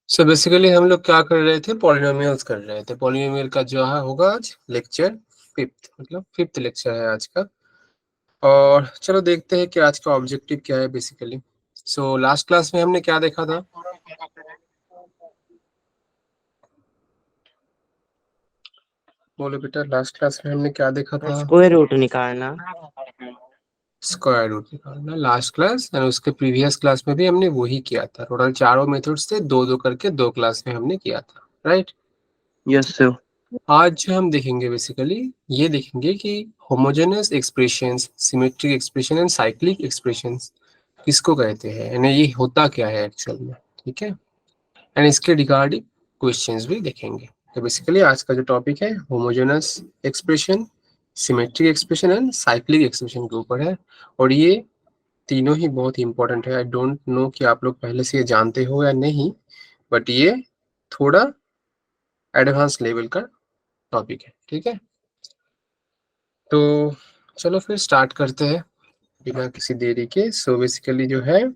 So basically हम लोग क्या कर रहे थे, पॉलिनोमियल्स कर रहे थे। पॉलिनोमियल का जो है होगा आज लेक्चर फिफ्थ, मतलब फिफ्थ लेक्चर है आज का। और चलो देखते हैं कि आज का ऑब्जेक्टिव क्या है बेसिकली। सो लास्ट क्लास में हमने क्या देखा था? बोलो बेटा, लास्ट क्लास में हमने क्या देखा था? स्क्वायर रूट निकालना। स्क्वायर रूट निकालना लास्ट क्लास, और उसके प्रीवियस क्लास में भी हमने वही किया था। टोटल चारों मेथड्स थे, दो दो करके दो क्लास में हमने किया था, राइट? Yes sir. आज जो हम देखेंगे बेसिकली ये देखेंगे कि homogeneous expressions, symmetric expression and cyclic expressions किसको कहते हैं, यानी ये होता क्या है एक्चुअल में, ठीक है? एंड इसके रिगार्डिंग क्वेश्चंस भी देखेंगे। तो बेसिकली आज का जो टॉपिक है homogeneous expression, symmetric expression and cyclic expression के ऊपर है। और ये तीनों ही बहुत इंपॉर्टेंट है। आई डोंट नो कि आप लोग पहले से ये जानते हो या नहीं, बट ये थोड़ा एडवांस लेवल का टॉपिक है, ठीक है? तो चलो फिर स्टार्ट करते हैं बिना किसी देरी के। सो बेसिकली जो है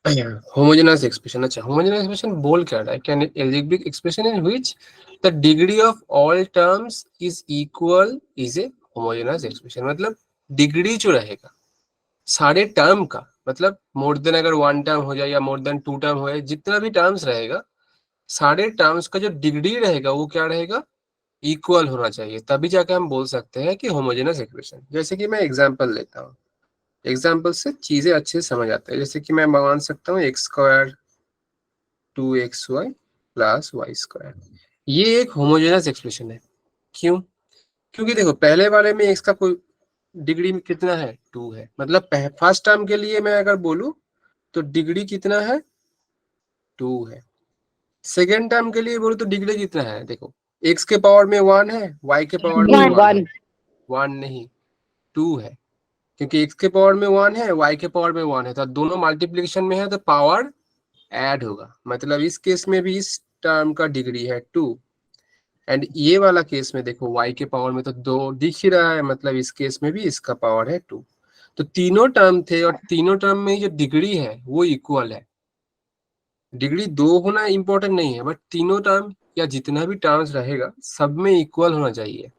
होमोजेनस एक्सप्रेशन। अच्छा, होमोजेनस एक्सप्रेशन बोल क्या रहा है? Can algebraic expression in which the degree of all terms is equal is a homogeneous expression. मतलब डिग्री जो रहेगा सारे टर्म का, मतलब मोर देन अगर वन टर्म हो जाए या मोर देन टू टर्म हो जाए, जितना भी टर्म्स रहेगा सारे टर्म्स का जो डिग्री रहेगा वो क्या रहेगा? इक्वल होना चाहिए, तभी जाके हम बोल सकते हैं कि होमोजेनस एक्सप्रेशन। जैसे कि मैं एग्जांपल लेता हूँ, एग्जांपल से चीजें अच्छे से समझ आते हैं। जैसे कि मैं मान सकता हूँ X square 2xy plus Y square, ये एक होमोजेनस एक्सप्रेशन है। क्यों? क्योंकि देखो पहले वाले में एक्स का कोई डिग्री कितना है? 2 है। मतलब फर्स्ट टर्म के लिए मैं अगर बोलूं तो डिग्री कितना है? 2 है। सेकेंड टर्म के लिए बोलूं तो डिग्री कितना है? देखो एक्स के पावर में 1 है, वाई के पावर में 1 है। 1 नहीं, 2 है। क्योंकि x के पावर में 1 है, y के पावर में 1 है, तो दोनों मल्टीप्लिकेशन में है तो पावर ऐड होगा। मतलब इस केस में भी इस टर्म का डिग्री है 2, एंड ये वाला केस में देखो y के पावर में तो 2 दिख ही रहा है, मतलब इस केस में भी इसका पावर है 2। तो तीनों टर्म थे और तीनों टर्म में जो डिग्री है वो इक्वल है। डिग्री 2 होना इंपॉर्टेंट नहीं है, बट तीनों टर्म या जितना भी टर्म्स रहेगा सब में इक्वल होना चाहिए,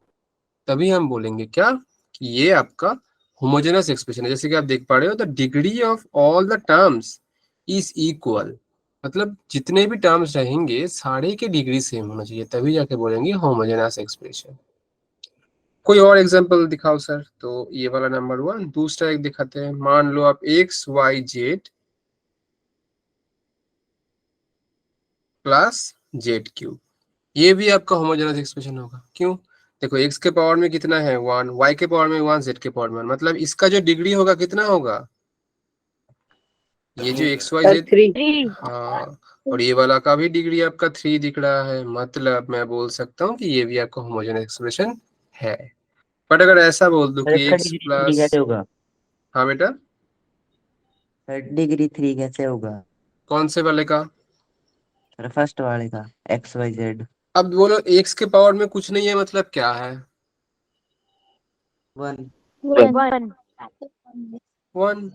तभी हम बोलेंगे क्या कि ये आपका होमोजेनस एक्सप्रेशन है। जैसे कि आप देख पा रहे हो, the degree of all the terms is equal. मतलब जितने भी टर्म्स रहेंगे सारे के डिग्री सेम होना चाहिए, तभी जाके बोलेंगे होमोजेनस एक्सप्रेशन। कोई और एग्जांपल दिखाओ सर। तो ये वाला नंबर 1। दूसरा एक दिखाते हैं। मान लो आप X Y Z plus Z cube, ये भी आपका होमोजेनस एक्सप्रेशन होगा। क्यों? देखो x के पावर में कितना है? 1, y के पावर में 1, z के पावर में 1, मतलब इसका जो डिग्री होगा कितना होगा? ये जो एक्स वाई जेड, 3। हाँ, और ये वाला का भी डिग्री आपका 3 दिख रहा है। मतलब मैं बोल सकता हूँ कि ये भी आपका होमोजेनस एक्सप्रेशन है। बट अगर ऐसा बोल दूं सर कि इसका x डिग्री 3 प्लस, कैसे होगा? हाँ बेटा, सर डिग्री 3 कैसे होगा? कौन से वाले का? सर फर्स्ट वाले का, XYZ। अब बोलो x के पावर में कुछ नहीं है मतलब क्या है? 1। 1 1।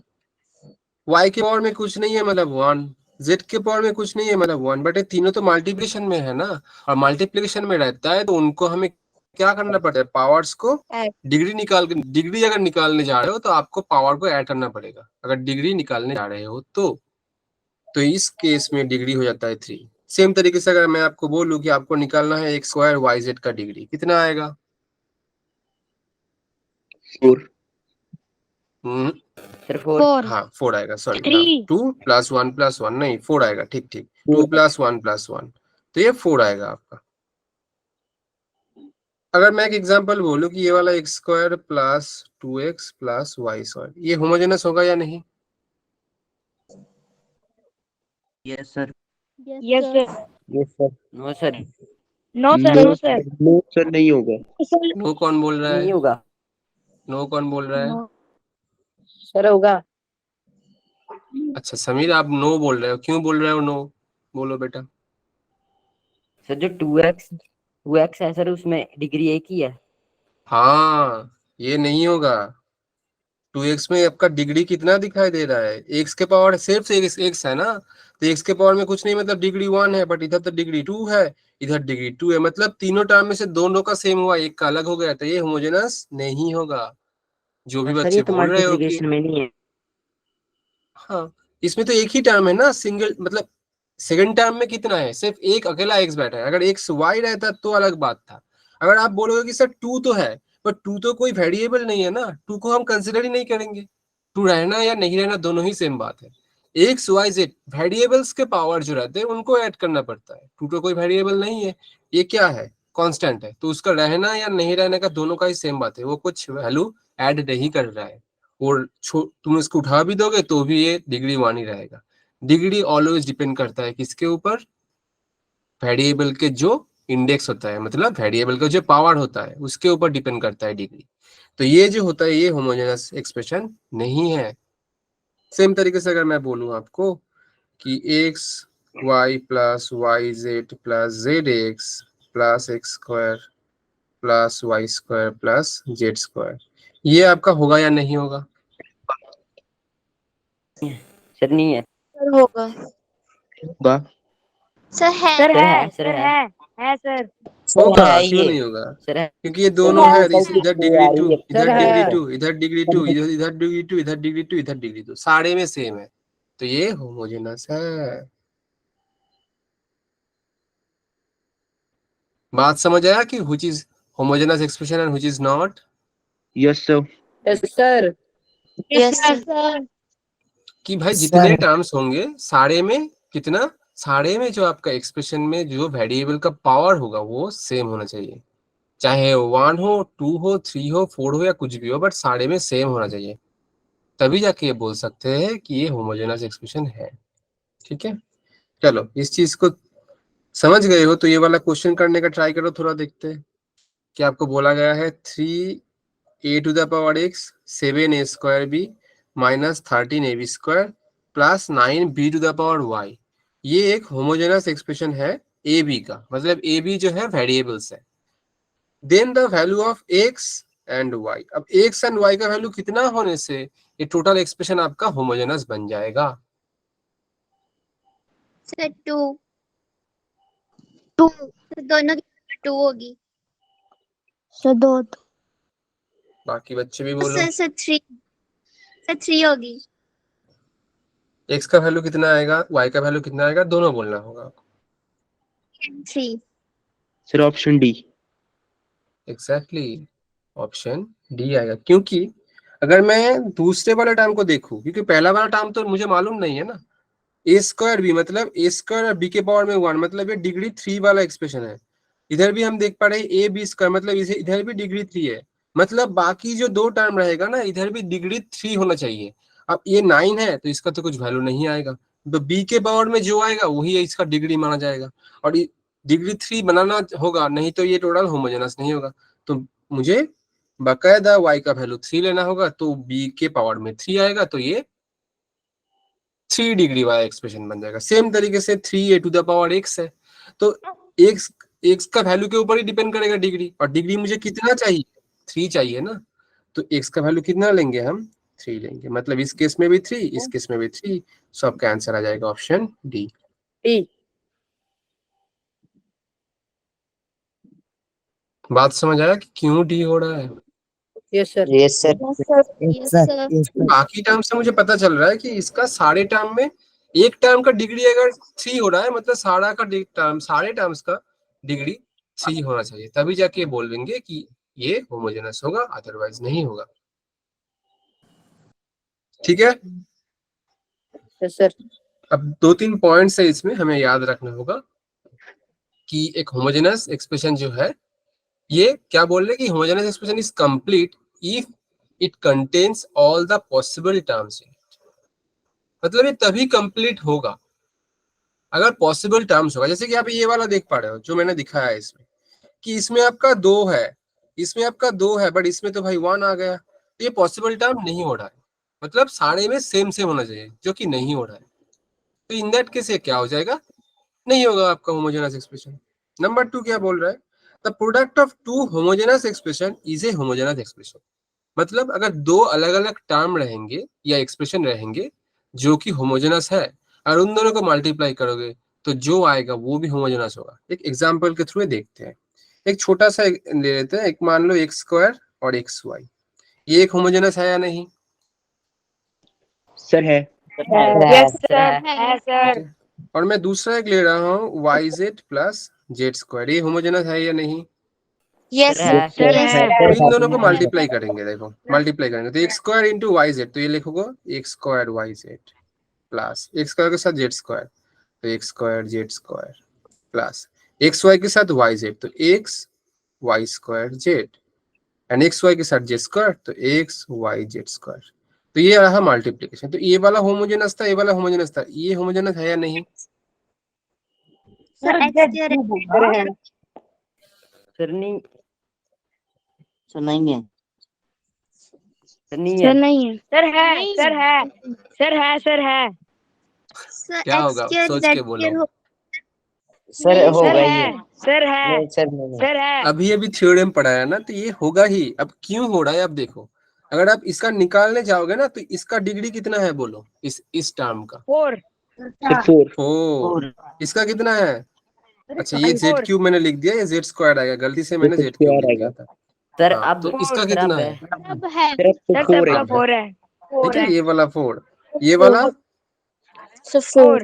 y के पावर में कुछ नहीं है मतलब 1, z के पावर में कुछ नहीं है मतलब 1। बट ये तीनों तो मल्टीप्लिकेशन में है ना, और मल्टीप्लिकेशन में रहता है तो उनको हमें क्या करना पड़ता है? पावर्स को डिग्री निकाल के, डिग्री अगर निकालने जा रहे हो तो आपको पावर को ऐड करना पड़ेगा, अगर डिग्री निकालने जा रहे हो तो इस केस में डिग्री हो जाता है 3। सेम तरीके से अगर मैं आपको बोलूं कि आपको निकालना है एक्स स्क्वायर वाई जेड का डिग्री, कितना आएगा? 4। हम्म, सर 4। 4 हाँ 4 आएगा, सॉरी, हाँ 3 2 प्लस 1 नहीं 4 आएगा, ठीक ठीक, 2 4। प्लस 1, तो ये 4 आएगा आपका। अगर मैं एक एग्जांपल बोलूं कि ये वाला X square plus 2x plus Y square, ये होमोजेनस होगा या नहीं? Yes sir. Yes sir yes sir. No sir. No sir no sir no sir नहीं होगा। नो कौन बोल रहा है? नहीं होगा। नो कौन बोल रहा है? नो सर होगा। अच्छा समीर, आप नो बोल रहे हो, क्यों बोल रहे हो नो? बोलो बेटा। सर जो 2x है सर, उसमें डिग्री एक ही है। हाँ, ये नहीं होगा। 2x में आपका डिग्री कितना दिखाई दे रहा है, x के पावर सिर्फ x है ना, तो x के पावर में कुछ नहीं, मतलब डिग्री 1 है, बट इधर तो डिग्री 2 है, इधर डिग्री 2 है, मतलब तीनों टर्म में से दोनों का सेम हुआ, एक का अलग हो गया, तो ये होमोजेनस नहीं होगा। जो भी सर ये बच्चे तो बोल रहे हो कि मल्टीप्लिकेशन में नहीं है। हाँ, इसमें तो एक ही टर्म है ना, सिंगल, मतलब सेकंड टर्म में कितना है, सिर्फ एक अकेला x बैठा है। अगर x y रहता तो अलग बात था। अगर आप बोलोगे कि सर 2 तो है, पर 2 तो कोई वेरिएबल नहीं है ना, 2 को हम कंसिडर ही नहीं करेंगे, 2 रहना या नहीं रहना दोनों ही सेम बात है। x y z वेरिएबल्स के पावर जो रहते हैं उनको ऐड करना पड़ता है, 2 तो कोई वेरिएबल नहीं है, ये क्या है, कांस्टेंट है, तो उसका रहना या नहीं रहने का दोनों का ही सेम बात है, वो कुछ वैल्यू ऐड नहीं कर रहा है। और तुम इसको उठा भी दोगे तो भी ये डिग्री 1 ही रहेगा। डिग्री ऑलवेज डिपेंड करता है किसके ऊपर, वेरिएबल के जो इंडेक्स होता है, मतलब वेरिएबल का जो पावर होता है उसके ऊपर डिपेंड करता है डिग्री। तो ये जो होता है ये होमोजेनस एक्सप्रेशन नहीं है। सेम तरीके से अगर मैं बोलूं आपको कि X Y plus Y Z plus Z X plus X square plus Y square plus Z square, ये आपका होगा या नहीं होगा? सर नहीं है। सर होगा। होगा। सर है। सर है है, सर सर है। है सर। होगा, है क्यों ये। नहीं होगा? सर है। क्योंकि ये सर दोनों है, है इधर डिग्री 2, इधर सर डिग्री है। 2, इधर डिग्री 2, इधर इधर डिग्री 2, इधर डिग्री 2, इधर डिग्री 2, सारे में सेम है, तो ये होमोजेनस है। बात समझ आया कि which is homogeneous expression and which is not? Yes sir. Yes sir. Yes sir. कि भाई जितने टर्म्स होंगे सारे में कितना, सारे में जो आपका एक्सप्रेशन में जो वेरिएबल का पावर होगा वो सेम होना चाहिए, चाहे 1 हो, 2 हो, 3 हो, 4 हो या कुछ भी हो, बट सारे में सेम होना चाहिए, तभी जाके ये बोल सकते हैं कि ये होमोजेनस एक्सप्रेशन है। ठीक है, चलो इस चीज को समझ गए हो तो ये वाला क्वेश्चन करने का ट्राई करो, थोड़ा देखते हैं। कि आपको बोला गया है 3a to the power x 7a square b minus 13ab square plus 9b to the power y, ये एक होमोजेनस एक्सप्रेशन है ए बी का, मतलब ए बी जो है वेरिएबल्स है। Then the value of x and y, अब x and y का वैल्यू कितना होने से ये टोटल एक्सप्रेशन आपका होमोजेनस बन जाएगा? सर 2 दोनों की 2 होगी। सर 2। बाकी बच्चे भी बोलो। सर 3। सर 3 होगी। x का वैल्यू कितना आएगा, y का वैल्यू कितना आएगा, दोनों बोलना होगा। 3। Sir option D. Exactly, option D आएगा, क्योंकि अगर मैं दूसरे वाले टर्म को देखूं, क्योंकि पहला वाला टर्म तो मुझे मालूम नहीं है ना, ए स्क्वायर बी मतलब ए स्क्वायर और बी के पावर में 1, मतलब ये डिग्री 3 वाला एक्सप्रेशन है। इधर भी हम देख पा रहे हैं ए बी स्क्वायर, मतलब इसे इधर भी डिग्री 3 है, मतलब बाकी जो दो टर्म रहेगा ना इधर भी डिग्री 3 होना चाहिए। अब ये 9 है तो इसका तो कुछ वैल्यू नहीं आएगा, तो बी के पावर में जो आएगा वही इसका डिग्री माना जाएगा, और डिग्री 3 बनाना होगा, नहीं तो ये टोटल होमोजेनस नहीं होगा। तो मुझे बाकायदा y का वैल्यू 3 लेना होगा, तो b के पावर में 3 आएगा, तो ये 3 डिग्री वाला एक्सप्रेशन बन जाएगा। सेम तरीके से 3a to the power x है, तो x का वैल्यू के ऊपर ही डिपेंड करेगा डिग्री, और डिग्री मुझे कितना चाहिए, 3 चाहिए ना, तो x का वैल्यू कितना लेंगे हम, 3 लेंगे, मतलब इस केस में भी 3, इस केस में भी 3, सो आपका आंसर आ जाएगा ऑप्शन डी। बात समझ आया कि क्यों डी हो रहा है? Yes sir. Yes sir. Yes sir. बाकी टर्म से मुझे पता चल रहा है कि इसका सारे टर्म में एक टर्म का डिग्री अगर 3 हो रहा है, मतलब सारा का टर्म, सारे टर्म्स का डिग्री 3 होना चाहिए, तभी जाके बोलेंगे कि ये होमोजेनस होगा, अदरवाइज नहीं होगा। ठीक है, यस सर। अब 2-3 पॉइंट्स है इसमें हमें याद रखना होगा कि एक होमोजेनस एक्सप्रेशन जो है, ये क्या बोल रहे हैं कि homogeneous expression is complete if it contains all the possible terms, मतलब ये तभी कंप्लीट होगा अगर पॉसिबल टर्म्स होगा। जैसे कि आप ये वाला देख पा रहे हो जो मैंने दिखाया है इसमें, कि इसमें आपका 2 है, इसमें आपका 2 है, बट इसमें तो भाई 1 आ गया, तो ये पॉसिबल टर्म नहीं हो रहा है, मतलब सारे में सेम सेम होना चाहिए, जो कि नहीं हो रहा है, तो इन दैट केस ये क्या हो जाएगा, नहीं होगा आपका होमोजेनस एक्सप्रेशन। नंबर 2 क्या बोल रहा है, the product of two homogeneous expression is a homogeneous expression, मतलब अगर दो अलग अलग टर्म रहेंगे या एक्सप्रेशन रहेंगे जो कि होमोजेनस है और उन दोनों को मल्टीप्लाई करोगे तो जो आएगा वो भी होमोजेनस होगा। एक एग्जांपल के थ्रू देखते हैं। एक छोटा सा ले लेते हैं, एक मान लो एक्स स्क्वायर और एक्स वाई, ये एक होमोजेनस है या नहीं? सर है। यस सर है ठीक है। और मैं दूसरा एक ले रहा हूँ Y Z plus Z square, ये होमोजेनस है या नहीं? यस सर सर है है तो इन दोनों को मल्टीप्लाई करेंगे, देखो मल्टीप्लाई करेंगे तो X square into Y Z, तो ये लिखोगे X square Y Z plus X square के साथ जेड स्क्वायर तो X square Z square plus X Y के साथ वाई जेड तो X Y square Z and X Y के साथ जेड स्क्वायर तो एक्स वाई जेड स्क्वायर। तो ये रहा मल्टीप्लीकेशन। तो ये वाला होमोजेनस था, ये वाला होमोजेनस था, ये होमोजेनस है या नहीं? सर एक्स सर नहीं, सर नहीं है, सर नहीं सर है, नहीं है सर है सर है सर है सर है सर क्या एक्स होगा? स्क्वायर सोच जेड के बोलो। स्क्वायर हो सर नहीं, होगा सर ही है है, सर है नहीं सर नहीं है, सर है अभी अभी थ्योरम पढ़ाया ना, तो ये होगा ही। अब क्यों हो रहा है अब देखो, अगर आप इसका निकालने जाओगे ना तो इसका डिग्री कितना है बोलो, इस टर्म का? 4 सर 4 4। इसका कितना है? अच्छा ये जेड 4 क्यूब मैंने लिख दिया, ये जेड स्क्वायर आएगा, गलती से मैंने जेड क्यूब लिख दिया था। सर हाँ अब तो इसका सर कितना अब है? अब है सर अब तो सर 4 सबका है, अब है, 4 है ठीक है, ये वाला 4, ये वाला, सर 4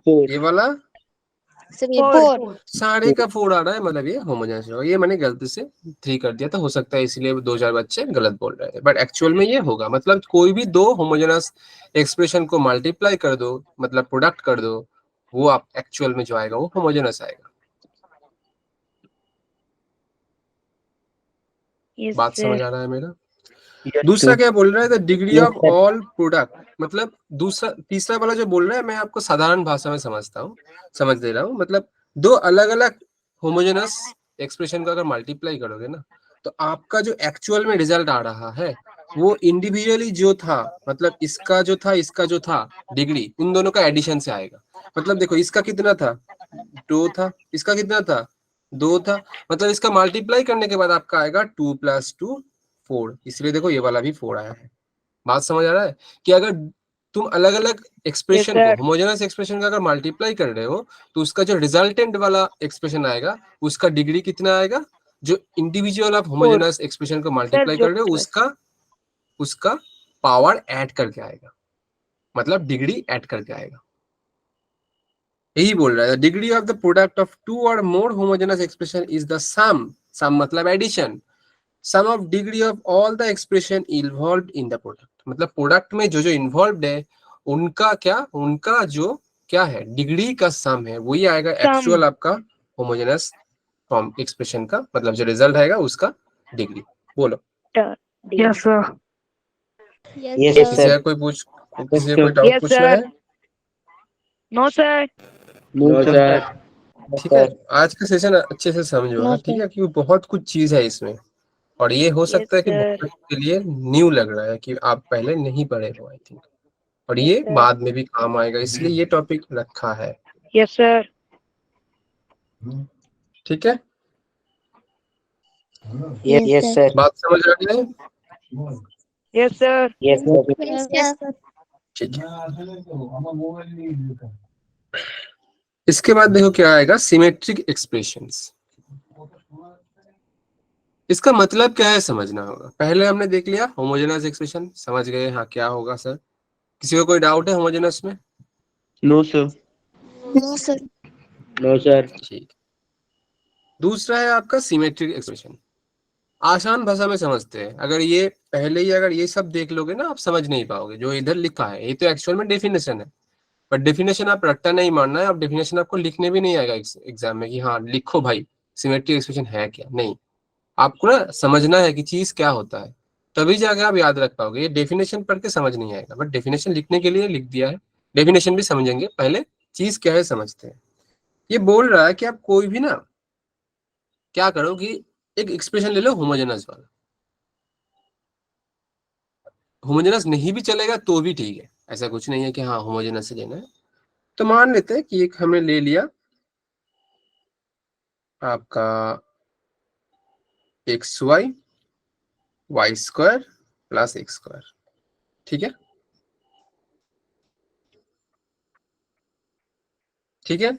4 ये वाला, सर ये 4 4 सारे का 4 आ रहा है, मतलब ये होमोजेनस होगा। ये मैंने गलती से 3 कर दिया था, हो सकता है इसलिए 2-4 बच्चे गलत बोल रहे थे, बट एक्चुअल में ये होगा। मतलब कोई भी दो होमोजेनस एक्सप्रेशन को मल्टीप्लाई कर दो, मतलब प्रोडक्ट कर दो, वो आप एक्चुअल में जो आएगा वो होमोजेनस आएगा। यस बात समझ सर आ रहा है मेरा? यस दूसरा क्या बोल रहा है, the degree yes of sir, all product, मतलब दूसरा तीसरा वाला जो बोल रहा है मैं आपको साधारण भाषा में समझता हूँ, समझ दे रहा हूँ। मतलब दो अलग अलग होमोजेनस एक्सप्रेशन को अगर मल्टीप्लाई करोगे ना तो आपका जो एक्चुअल में रिजल्ट आ रहा है वो इंडिविजुअली जो था, मतलब इसका जो था इसका जो था डिग्री, उन दोनों का एडिशन से आएगा। मतलब देखो इसका कितना था, 2 था, इसका कितना था, 2 था, मतलब इसका मल्टीप्लाई करने के बाद आपका आएगा 2 + 2 4, इसलिए देखो ये वाला भी 4 आया है। बात समझ आ रहा है कि अगर तुम अलग अलग यस एक्सप्रेशन को, सर होमोजेनस एक्सप्रेशन का अगर मल्टीप्लाई कर रहे हो तो उसका जो रिजल्टेंट वाला एक्सप्रेशन आएगा उसका डिग्री कितना आएगा, जो इंडिविजुअल ऑफ 4 होमोजेनस एक्सप्रेशन को सर मल्टीप्लाई जो कर रहे हो उसका उसका पावर ऐड करके आएगा, मतलब डिग्री ऐड करके आएगा। यही बोल रहा है, degree of the product of 2 और more homogeneous expression is the sum मतलब addition, sum of degree of all the expression involve in the product. मतलब प्रोडक्ट में जो जो इन्वॉल्व है उनका क्या, उनका जो क्या है डिग्री का सम है, वही आएगा सम एक्चुअल आपका होमोजेनस फॉर्म एक्सप्रेशन का, मतलब जो रिजल्ट आएगा उसका डिग्री। बोलो। यस सर यस यस किसी सर, का कोई किसी का कोई डाउट यस पूछना सर है? नो सर नो सर, ठीक है, आज का सेशन अच्छे से समझो, हाँ ठीक है, क्योंकि बहुत कुछ चीज है इसमें और ये हो यस सकता है कि सर बहुत के लिए न्यू लग रहा है कि आप पहले नहीं पढ़े हो आई थिंक, और यस ये सर बाद में भी काम आएगा, इसलिए ये टॉपिक रखा है। यस सर ठीक है, यस सर, बात समझ आ गई है? Yes sir yes sir, yes sir ठीक है, इसके बाद देखो क्या आएगा, सिमेट्रिक एक्सप्रेशंस। इसका मतलब क्या है समझना होगा। पहले हमने देख लिया होमोजेनस एक्सप्रेशन, समझ गए हाँ क्या होगा सर? किसी को कोई डाउट है होमोजेनस में? No sir, no sir no sir, ठीक। दूसरा है आपका सिमेट्रिक एक्सप्रेशन। आसान भाषा में समझते हैं, अगर ये पहले ही अगर ये सब देख लोगे ना आप समझ नहीं पाओगे। जो इधर लिखा है ये तो एक्चुअल में डेफिनेशन है, पर डेफिनेशन आप रट्टा नहीं मारना है। आप डेफिनेशन आपको लिखने भी नहीं आएगा एग्जाम में कि हाँ लिखो भाई सिमेट्रिक एक्सप्रेशन है क्या, नहीं। आपको ना समझना है कि चीज क्या होता है, तभी जाके आप याद रख पाओगे। ये डेफिनेशन पढ़ के समझ नहीं आएगा, बट डेफिनेशन लिखने के लिए लिख दिया है। डेफिनेशन भी समझेंगे, पहले चीज क्या है समझते हैं। ये बोल रहा है कि आप कोई भी ना क्या करो कि एक एक्सप्रेशन ले लो होमोजेनस वाला, होमोजेनस नहीं भी चलेगा तो भी ठीक है, ऐसा कुछ नहीं है कि हाँ होमोजेनस से लेना है। तो मान लेते हैं कि एक हमने ले लिया आपका X Y Y square plus X square. ठीक है, ठीक है,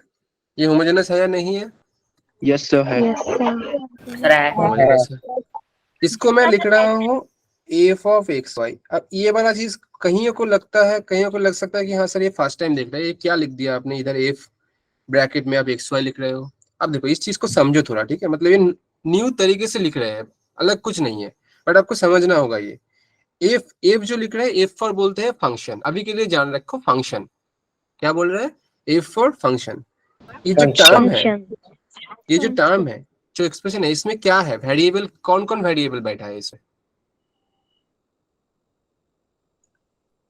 ये होमोजेनस है या नहीं है? यस सर है। Yes, sir. सर है। होमोजेनस है। इसको मैं लिख रहा हूँ एफ ऑफ एक्स वाई। अब ये वाला चीज कहीं को लगता है, कहीं को लग सकता है कि हाँ सर ये फर्स्ट टाइम देख रहे हैं, ये क्या लिख दिया आपने इधर, एफ ब्रैकेट में आप एक्स वाई लिख रहे हो। अब देखो इस चीज को समझो थोड़ा, ठीक है, मतलब ये न्यू तरीके से लिख रहे हैं, अलग कुछ नहीं है, बट आपको समझना होगा। ये एफ एफ जो लिख रहे हैं, एफ फॉर बोलते हैं फंक्शन, अभी के लिए जान रखो फंक्शन। क्या बोल रहे हैं? F for function. ये जो टर्म है, Function. ये जो टर्म है, जो एक्सप्रेशन है, इसमें क्या है? वेरिएबल, कौन कौन वेरिएबल बैठा है इसमें?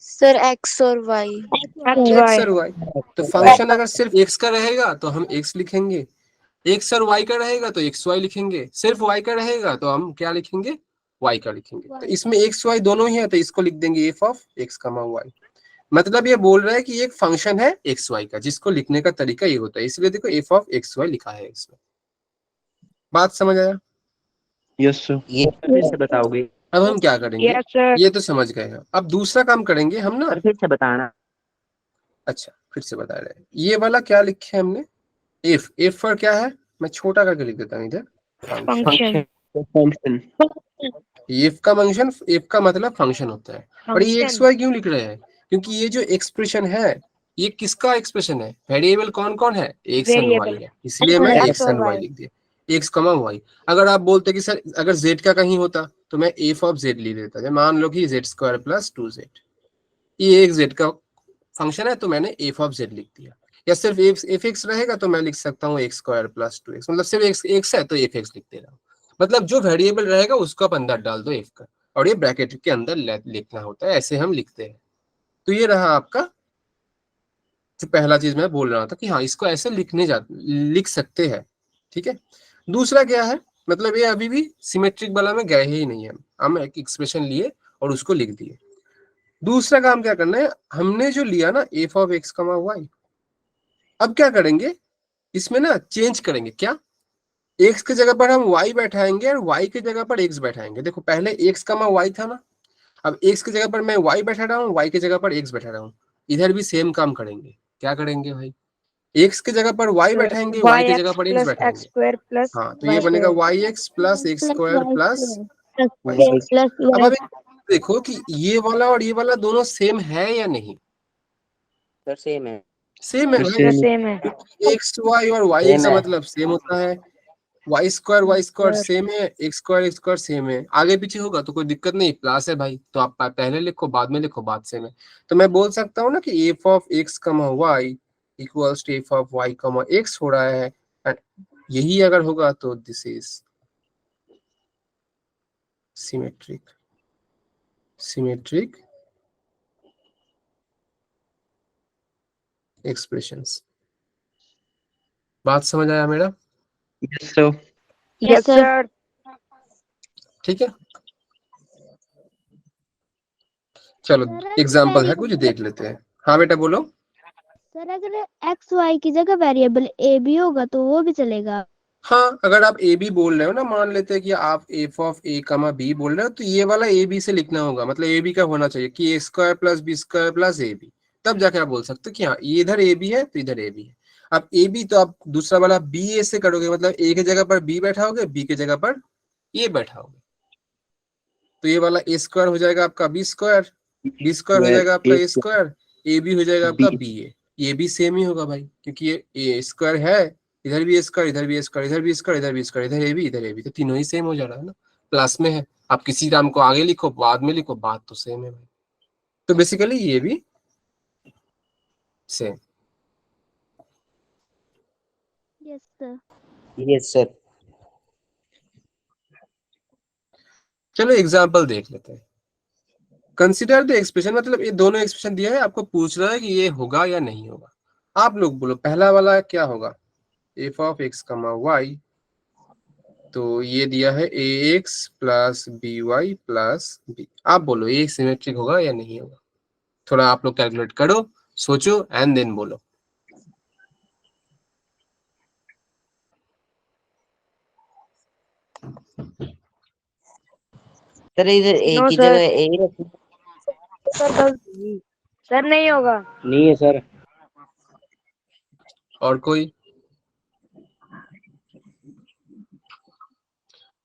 सर एक्स और वाई। That's x why. और वाई। तो फंक्शन अगर सिर्फ एक्स का रहेगा तो हम एक्स लिखेंगे, एक्स और वाई का रहेगा तो एक्स वाई लिखेंगे, सिर्फ वाई का रहेगा तो हम क्या लिखेंगे? वाई का लिखेंगे। तो इसमें एक्स वाई दोनों ही है, तो इसको लिख देंगे F of X comma Y. मतलब ये बोल रहा है कि एक फंक्शन है एक्स वाई का, जिसको लिखने का तरीका ये होता है, इसलिए देखो एफ ऑफ एक्स वाई लिखा है इसमें। बात समझ आया? Yes sir. ये फिर से बताओगे? अब हम क्या करेंगे, Yes, sir. ये तो समझ गए हैं। अब दूसरा काम करेंगे हम ना। सर फिर से बताना। अच्छा फिर से बता रहे हैं, ये वाला क्या लिखे हमने? एफ, एफ फॉर क्या है? मैं छोटा करके लिख देता हूँ इधर, फंक्शन। Function. फंक्शन। एफ का फंक्शन, एफ का मतलब फंक्शन होता है। और ये एक्स Function. वाई क्यों लिख रहे हैं? क्योंकि ये जो एक्सप्रेशन है, ये किसका एक्सप्रेशन है? वेरिएबल कौन कौन है? X and Y Variable. है, इसलिए मैं X एक्स और एंड वाई Y. लिख दिया, एक्स कमा वाई। अगर आप बोलते कि सर अगर जेड का कहीं होता तो मैं एफ ऑफ जेड लिख देता। जब मान लो कि जेड स्क्वायर प्लस 2z, ये एक जेड का फंक्शन है तो मैंने एफ ऑफ जेड लिख दिया। या सिर्फ एफ एक्स रहेगा तो मैं लिख सकता हूँ एक्स स्क्वायर प्लस 2x, मतलब सिर्फ एक्स एक्स है तो एफ एक्स लिख दे रहा हूँ। मतलब जो वेरिएबल रहेगा उसको आप अंदर डाल दो एफ का, और ये ब्रैकेट के अंदर लिखना होता है, ऐसे हम लिखते हैं। तो ये रहा आपका जो पहला चीज मैं बोल रहा था कि हाँ इसको ऐसे लिख सकते हैं। ठीक है, दूसरा क्या है, मतलब ये अभी भी सिमेट्रिक वाला में गए ही नहीं है, हम एक एक्सप्रेशन लिए और उसको लिख दिए। दूसरा काम क्या करना है, हमने जो लिया ना F of X comma Y, अब क्या करेंगे इसमें ना चेंज करेंगे। क्या? एक्स की जगह पर हम वाई बैठाएंगे और वाई की जगह पर एक्स बैठाएंगे। देखो पहले एक्स कमा वाई था ना, अब एक्स की जगह पर मैं वाई बैठा रहा हूँ, वाई की जगह पर एक्स बैठा रहा हूँ। इधर भी सेम काम करेंगे। क्या करेंगे भाई? एक्स की जगह पर वाई Sir, बैठाएंगे, वाई की जगह YX पर एक्स plus X बैठाएंगे। square plus हाँ तो Y ये बनेगा square. Y X plus X square plus Y Y square. अब आप देखो कि ये वाला और ये वाला दोनों सेम है या नहीं? सर सेम है। सेम है तो भाई, Sir, सेम। same है. क्योंकि एक्स वाई और वाई सेम का है। मतलब सेम होता है। Y square Sir. सेम है, एक्स स्क्वायर सेम है। आगे पीछे होगा तो कोई दिक्कत नहीं, प्लस है भाई, तो आप पहले लिखो बाद में लिखो, बात सेम है। तो मैं बोल सकता हूँ ना कि F of X comma Y equals to F of Y comma X हो रहा है। And यही अगर होगा तो this is symmetric, symmetric expressions. बात समझ आया मेरा? Yes sir. Yes, sir. ठीक है, चलो एग्जाम्पल है कुछ देख लेते हैं। हाँ बेटा बोलो। सर अगर एक्स वाई की जगह वेरिएबल ए भी होगा तो वो भी चलेगा? हाँ अगर आप ए बी बोल रहे हो ना, मान लेते हैं कि आप एफ ऑफ ए कमा बी बोल रहे हो, तो ये वाला ए बी से लिखना होगा, मतलब ए बी का होना चाहिए कि A square plus B square plus A B. तब जाके आप बोल सकते हो कि हाँ ये इधर ए बी है तो इधर ए बी है। अब ए बी तो आप दूसरा वाला बी ए से करोगे, मतलब ए की जगह पर बी बैठाओगे, बी की जगह पर ए बैठाओगे, तो ये वाला ए स्क्वायर हो जाएगा आपका बी स्क्वायर, बी स्क्वायर हो जाएगा आपका ए स्क्वायर, ए बी हो जाएगा आपका बी। बी ए। ये भी सेम ही होगा भाई, क्योंकि ये ए स्क्वायर है, इधर भी ए स्क्वायर, इधर भी ए स्क्वायर, इधर भी स्क्वायर, इधर भी स्क्वायर, इधर ए भी इधर ए भी, तो तीनों ही सेम हो जा रहा है ना, प्लस में है। आप किसी काम को आगे लिखो बाद में लिखो, बात तो सेम है भाई। तो बेसिकली ये भी same. Yes sir. Yes sir. चलो एग्जाम्पल देख लेते हैं। कंसिडर द एक्सप्रेशन, मतलब ये दोनों एक्सप्रेशन दिया है, आपको पूछ रहा है कि ये होगा या नहीं होगा। आप लोग बोलो पहला वाला क्या होगा, F of X comma Y, तो ये दिया है A X plus B Y plus B. आप बोलो ये सिमेट्रिक होगा या नहीं होगा? थोड़ा आप लोग कैलकुलेट करो, सोचो एंड देन बोलो। सर इधर ए नो की सर। जगह ए रखना। सर गलती सर नहीं होगा। नहीं है सर। और कोई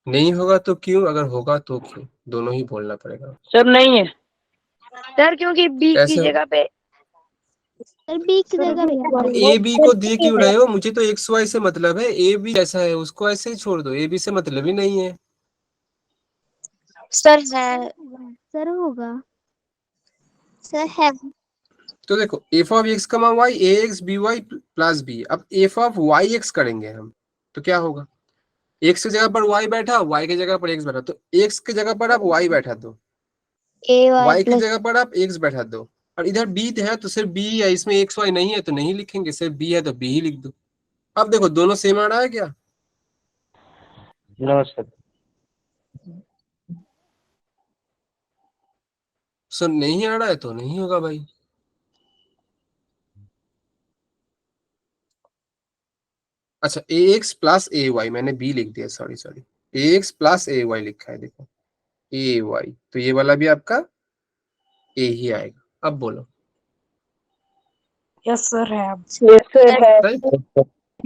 नहीं होगा तो क्यों, अगर होगा तो क्यों, दोनों ही बोलना पड़ेगा। सर नहीं है सर, क्योंकि बी की कैसे जगह पे सर बी की जगह पे ए बी को दे क्यों रहे हो? मुझे तो एक्स वाई से मतलब है, ए बी कैसा है उसको ऐसे ही छोड़ दो, ए बी से मतलब ही नहीं है। सर है, सर होगा, सर है। तो देखो F of X comma Y A X B Y plus B, अब एफ ऑफ वाई एक्स करेंगे हम तो क्या होगा, एक्स की जगह पर वाई बैठा, वाई की जगह पर एक्स बैठा, तो एक्स की जगह पर आप वाई बैठा दो, ए वाई वाई की प्लस जगह पर आप एक्स बैठा दो, और इधर बी है तो सिर्फ बी है, इसमें एक्स वाई नहीं है तो नहीं लिखेंगे, सिर्फ बी है तो बी ही लिख दो। अब देखो दोनों सेम आ रहा है क्या? No sir. सर नहीं आ रहा है तो नहीं होगा भाई। अच्छा ए एक्स प्लस ए वाई, मैंने बी लिख दिया, sorry sorry, A X plus A Y लिखा है, देखो ए वाई, तो ये वाला भी आपका ए ही आएगा। अब बोलो यस सर है। राइट,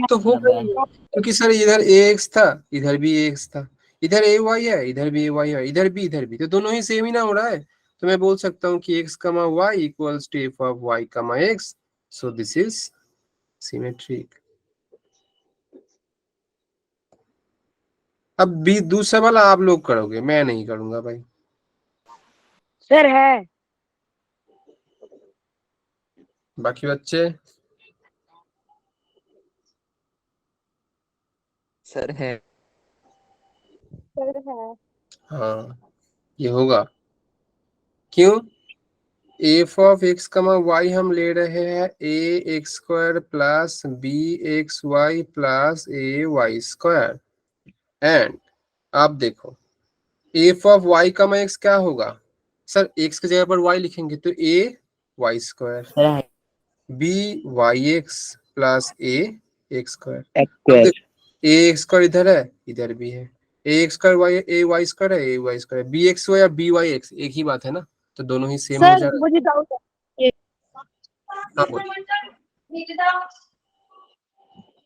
तो हो गई है। क्योंकि सर इधर ए एक्स था, इधर भी ए एक्स था, इधर ए वाई है, इधर भी ए वाई है, इधर भी, तो दोनों ही सेम ही ना हो रहा है, तो मैं बोल सकता हूँ कि X comma Y equals to F of Y comma X, so this is symmetric. अब बी दूसरा वाला आप लोग करोगे, मैं नहीं करूंगा भाई। सर है। बाकी बच्चे सर है। सर है। हाँ ये होगा, क्यों, F of X comma Y हम ले रहे हैं A X square plus B X Y plus A Y square, and आप देखो F of Y comma X क्या होगा, सर एक्स की जगह पर वाई लिखेंगे तो ए वाई स्क्वायर, सर है। B Y X plus A X square. X अब स्क्वायर। देखो ए एक्स स्क्वायर इधर है, इधर भी है, A X square Y A Y square है, A Y square, B X Y या बी वाई एक्स एक ही बात है ना, तो दोनों ही सेम हो सर जाएगा। मुझे डाउट है। हाँ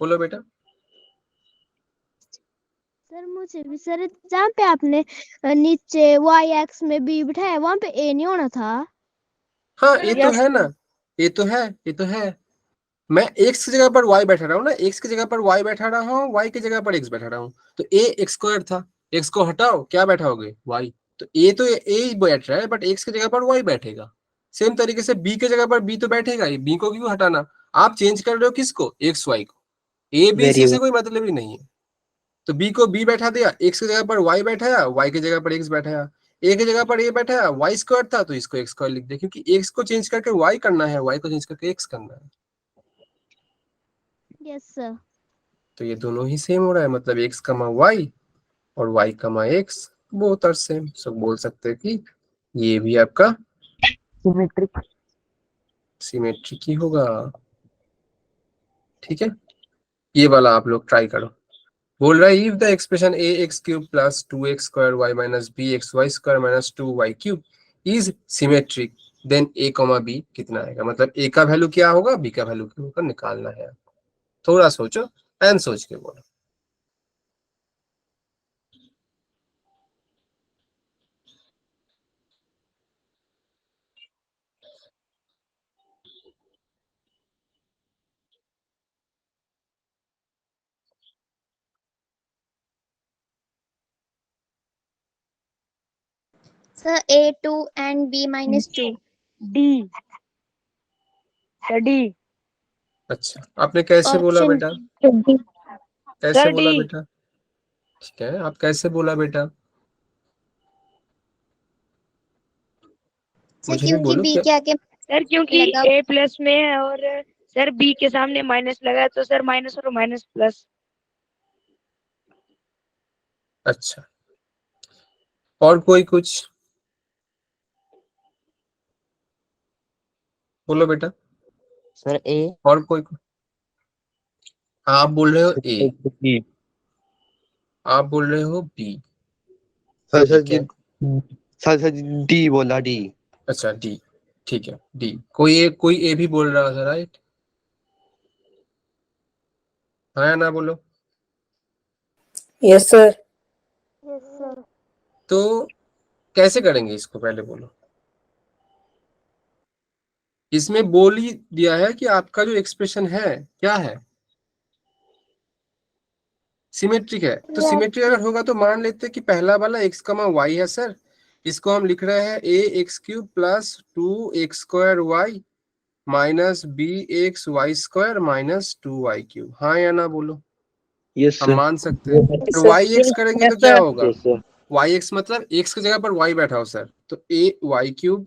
बोलो बेटा। सर मुझे भी सर, जहाँ पे आपने नीचे वाई एक्स में बी बिठाया वहां पे ए नहीं होना था। हाँ ये तो यस है ना, ये तो है, ये तो है, मैं एक्स की जगह पर वाई बैठा रहा हूँ ना, एक्स की जगह पर वाई बैठा रहा हूँ, वाई की जगह पर एक्स बैठा रहा हूँ, तो ए एक्स स्क्वायर था, एक्स को हटाओ क्या बैठाओगे वाई, तो ए ही बैठ रहा है, बट एक्स की जगह पर वाई बैठेगा। सेम तरीके से बी की जगह पर बी तो बैठेगा ही, बी को क्यों हटाना, आप चेंज कर रहे हो किसको, एक्स वाई को, ए बी सी से वेरिएबल। कोई मतलब ही नहीं है, तो बी को बी बैठा दिया, एक्स की जगह पर वाई बैठाया, वाई की जगह पर एक्स बैठाया, ए की जगह पर ए बैठाया, वाई स्क्वायर था तो इसको एक्स स्क्वायर लिख दिया, क्योंकि एक्स को चेंज करके वाई करना है, वाई को चेंज करके एक्स करना है, यस सर। तो ये दोनों ही सेम हो रहा है, मतलब एक्स कमा वाई और Y comma x both are same, सब बोल सकते हैं कि ये भी आपका सिमेट्रिक। सिमेट्रिक ही होगा। ठीक है, ये वाला आप लोग ट्राई करो। बोल रहा है if the expression A X cube plus 2x square Y minus B X Y square minus 2y cube is symmetric, then A comma B कितना आएगा, मतलब ए का वैल्यू क्या होगा, बी का वैल्यू क्या होगा, निकालना है। थोड़ा सोचो एंड सोच के बोलो। Sir A2 and B minus 2। D. Sir D. अच्छा आपने कैसे बोला ऑप्शन बेटा, डी। कैसे सर बोला डी। बेटा, ठीक है आप कैसे बोला बेटा, सर मुझे भी क्योंकि बोलो B क्या। के आगे सर क्योंकि लगा। ए प्लस में है और सर बी के सामने माइनस लगा है, तो सर माइनस और माइनस प्लस। अच्छा और कोई कुछ बोलो बेटा, सर ए। और कोई आप बोल रहे हो ए, जी। आप बोल रहे हो बी, सर ठीक है, सर डी बोला डी। अच्छा डी, ठीक है डी। कोई ए भी बोल रहा है राइट? हाँ या ना बोलो। Yes sir. Yes sir. तो कैसे करेंगे इसको, पहले बोलो। इसमें बोल ही दिया है कि आपका जो एक्सप्रेशन है क्या है, सिमेट्रिक है। तो सिमेट्रिक अगर होगा तो मान लेते हैं कि पहला वाला x कमा y है सर, इसको हम लिख रहे हैं a X cube plus 2x² y minus B X Y square minus 2y cube. हाँ या ना बोलो। यस हम सर। मान सकते हैं। तो सर। वाई एक्स करेंगे तो यस क्या सर। होगा, यस सर। वाई एक्स मतलब एक्स की जगह पर वाई बैठा हो सर, तो ए वाई क्यूब।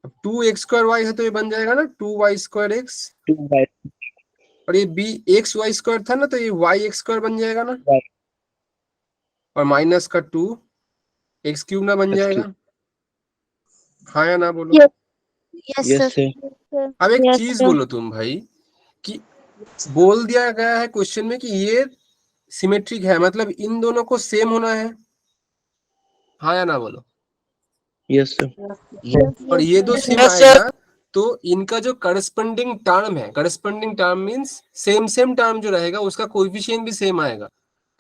अब 2x² y है तो ये बन जाएगा ना 2y² x, 2 और ये बी एक्स वाई स्क्वायर था ना तो ये वाई एक्स स्क्वायर बन जाएगा ना, y और माइनस का 2x क्यूब ना बन x जाएगा। क्यूब। हाँ या ना बोलो। Yes yes sir. सर। अब एक Yes, चीज sir. बोलो तुम भाई, कि बोल दिया गया है क्वेश्चन में कि ये सिमेट्रिक है, मतलब इन दोनों को सेम होना है। हाँ या ना बोलो। Yes sir. और ये दो सेम Yes, sir. आएगा तो इनका जो करस्पॉन्डिंग टर्म है, corresponding term means same same term जो रहेगा उसका कोएफिशिएंट भी सेम आएगा।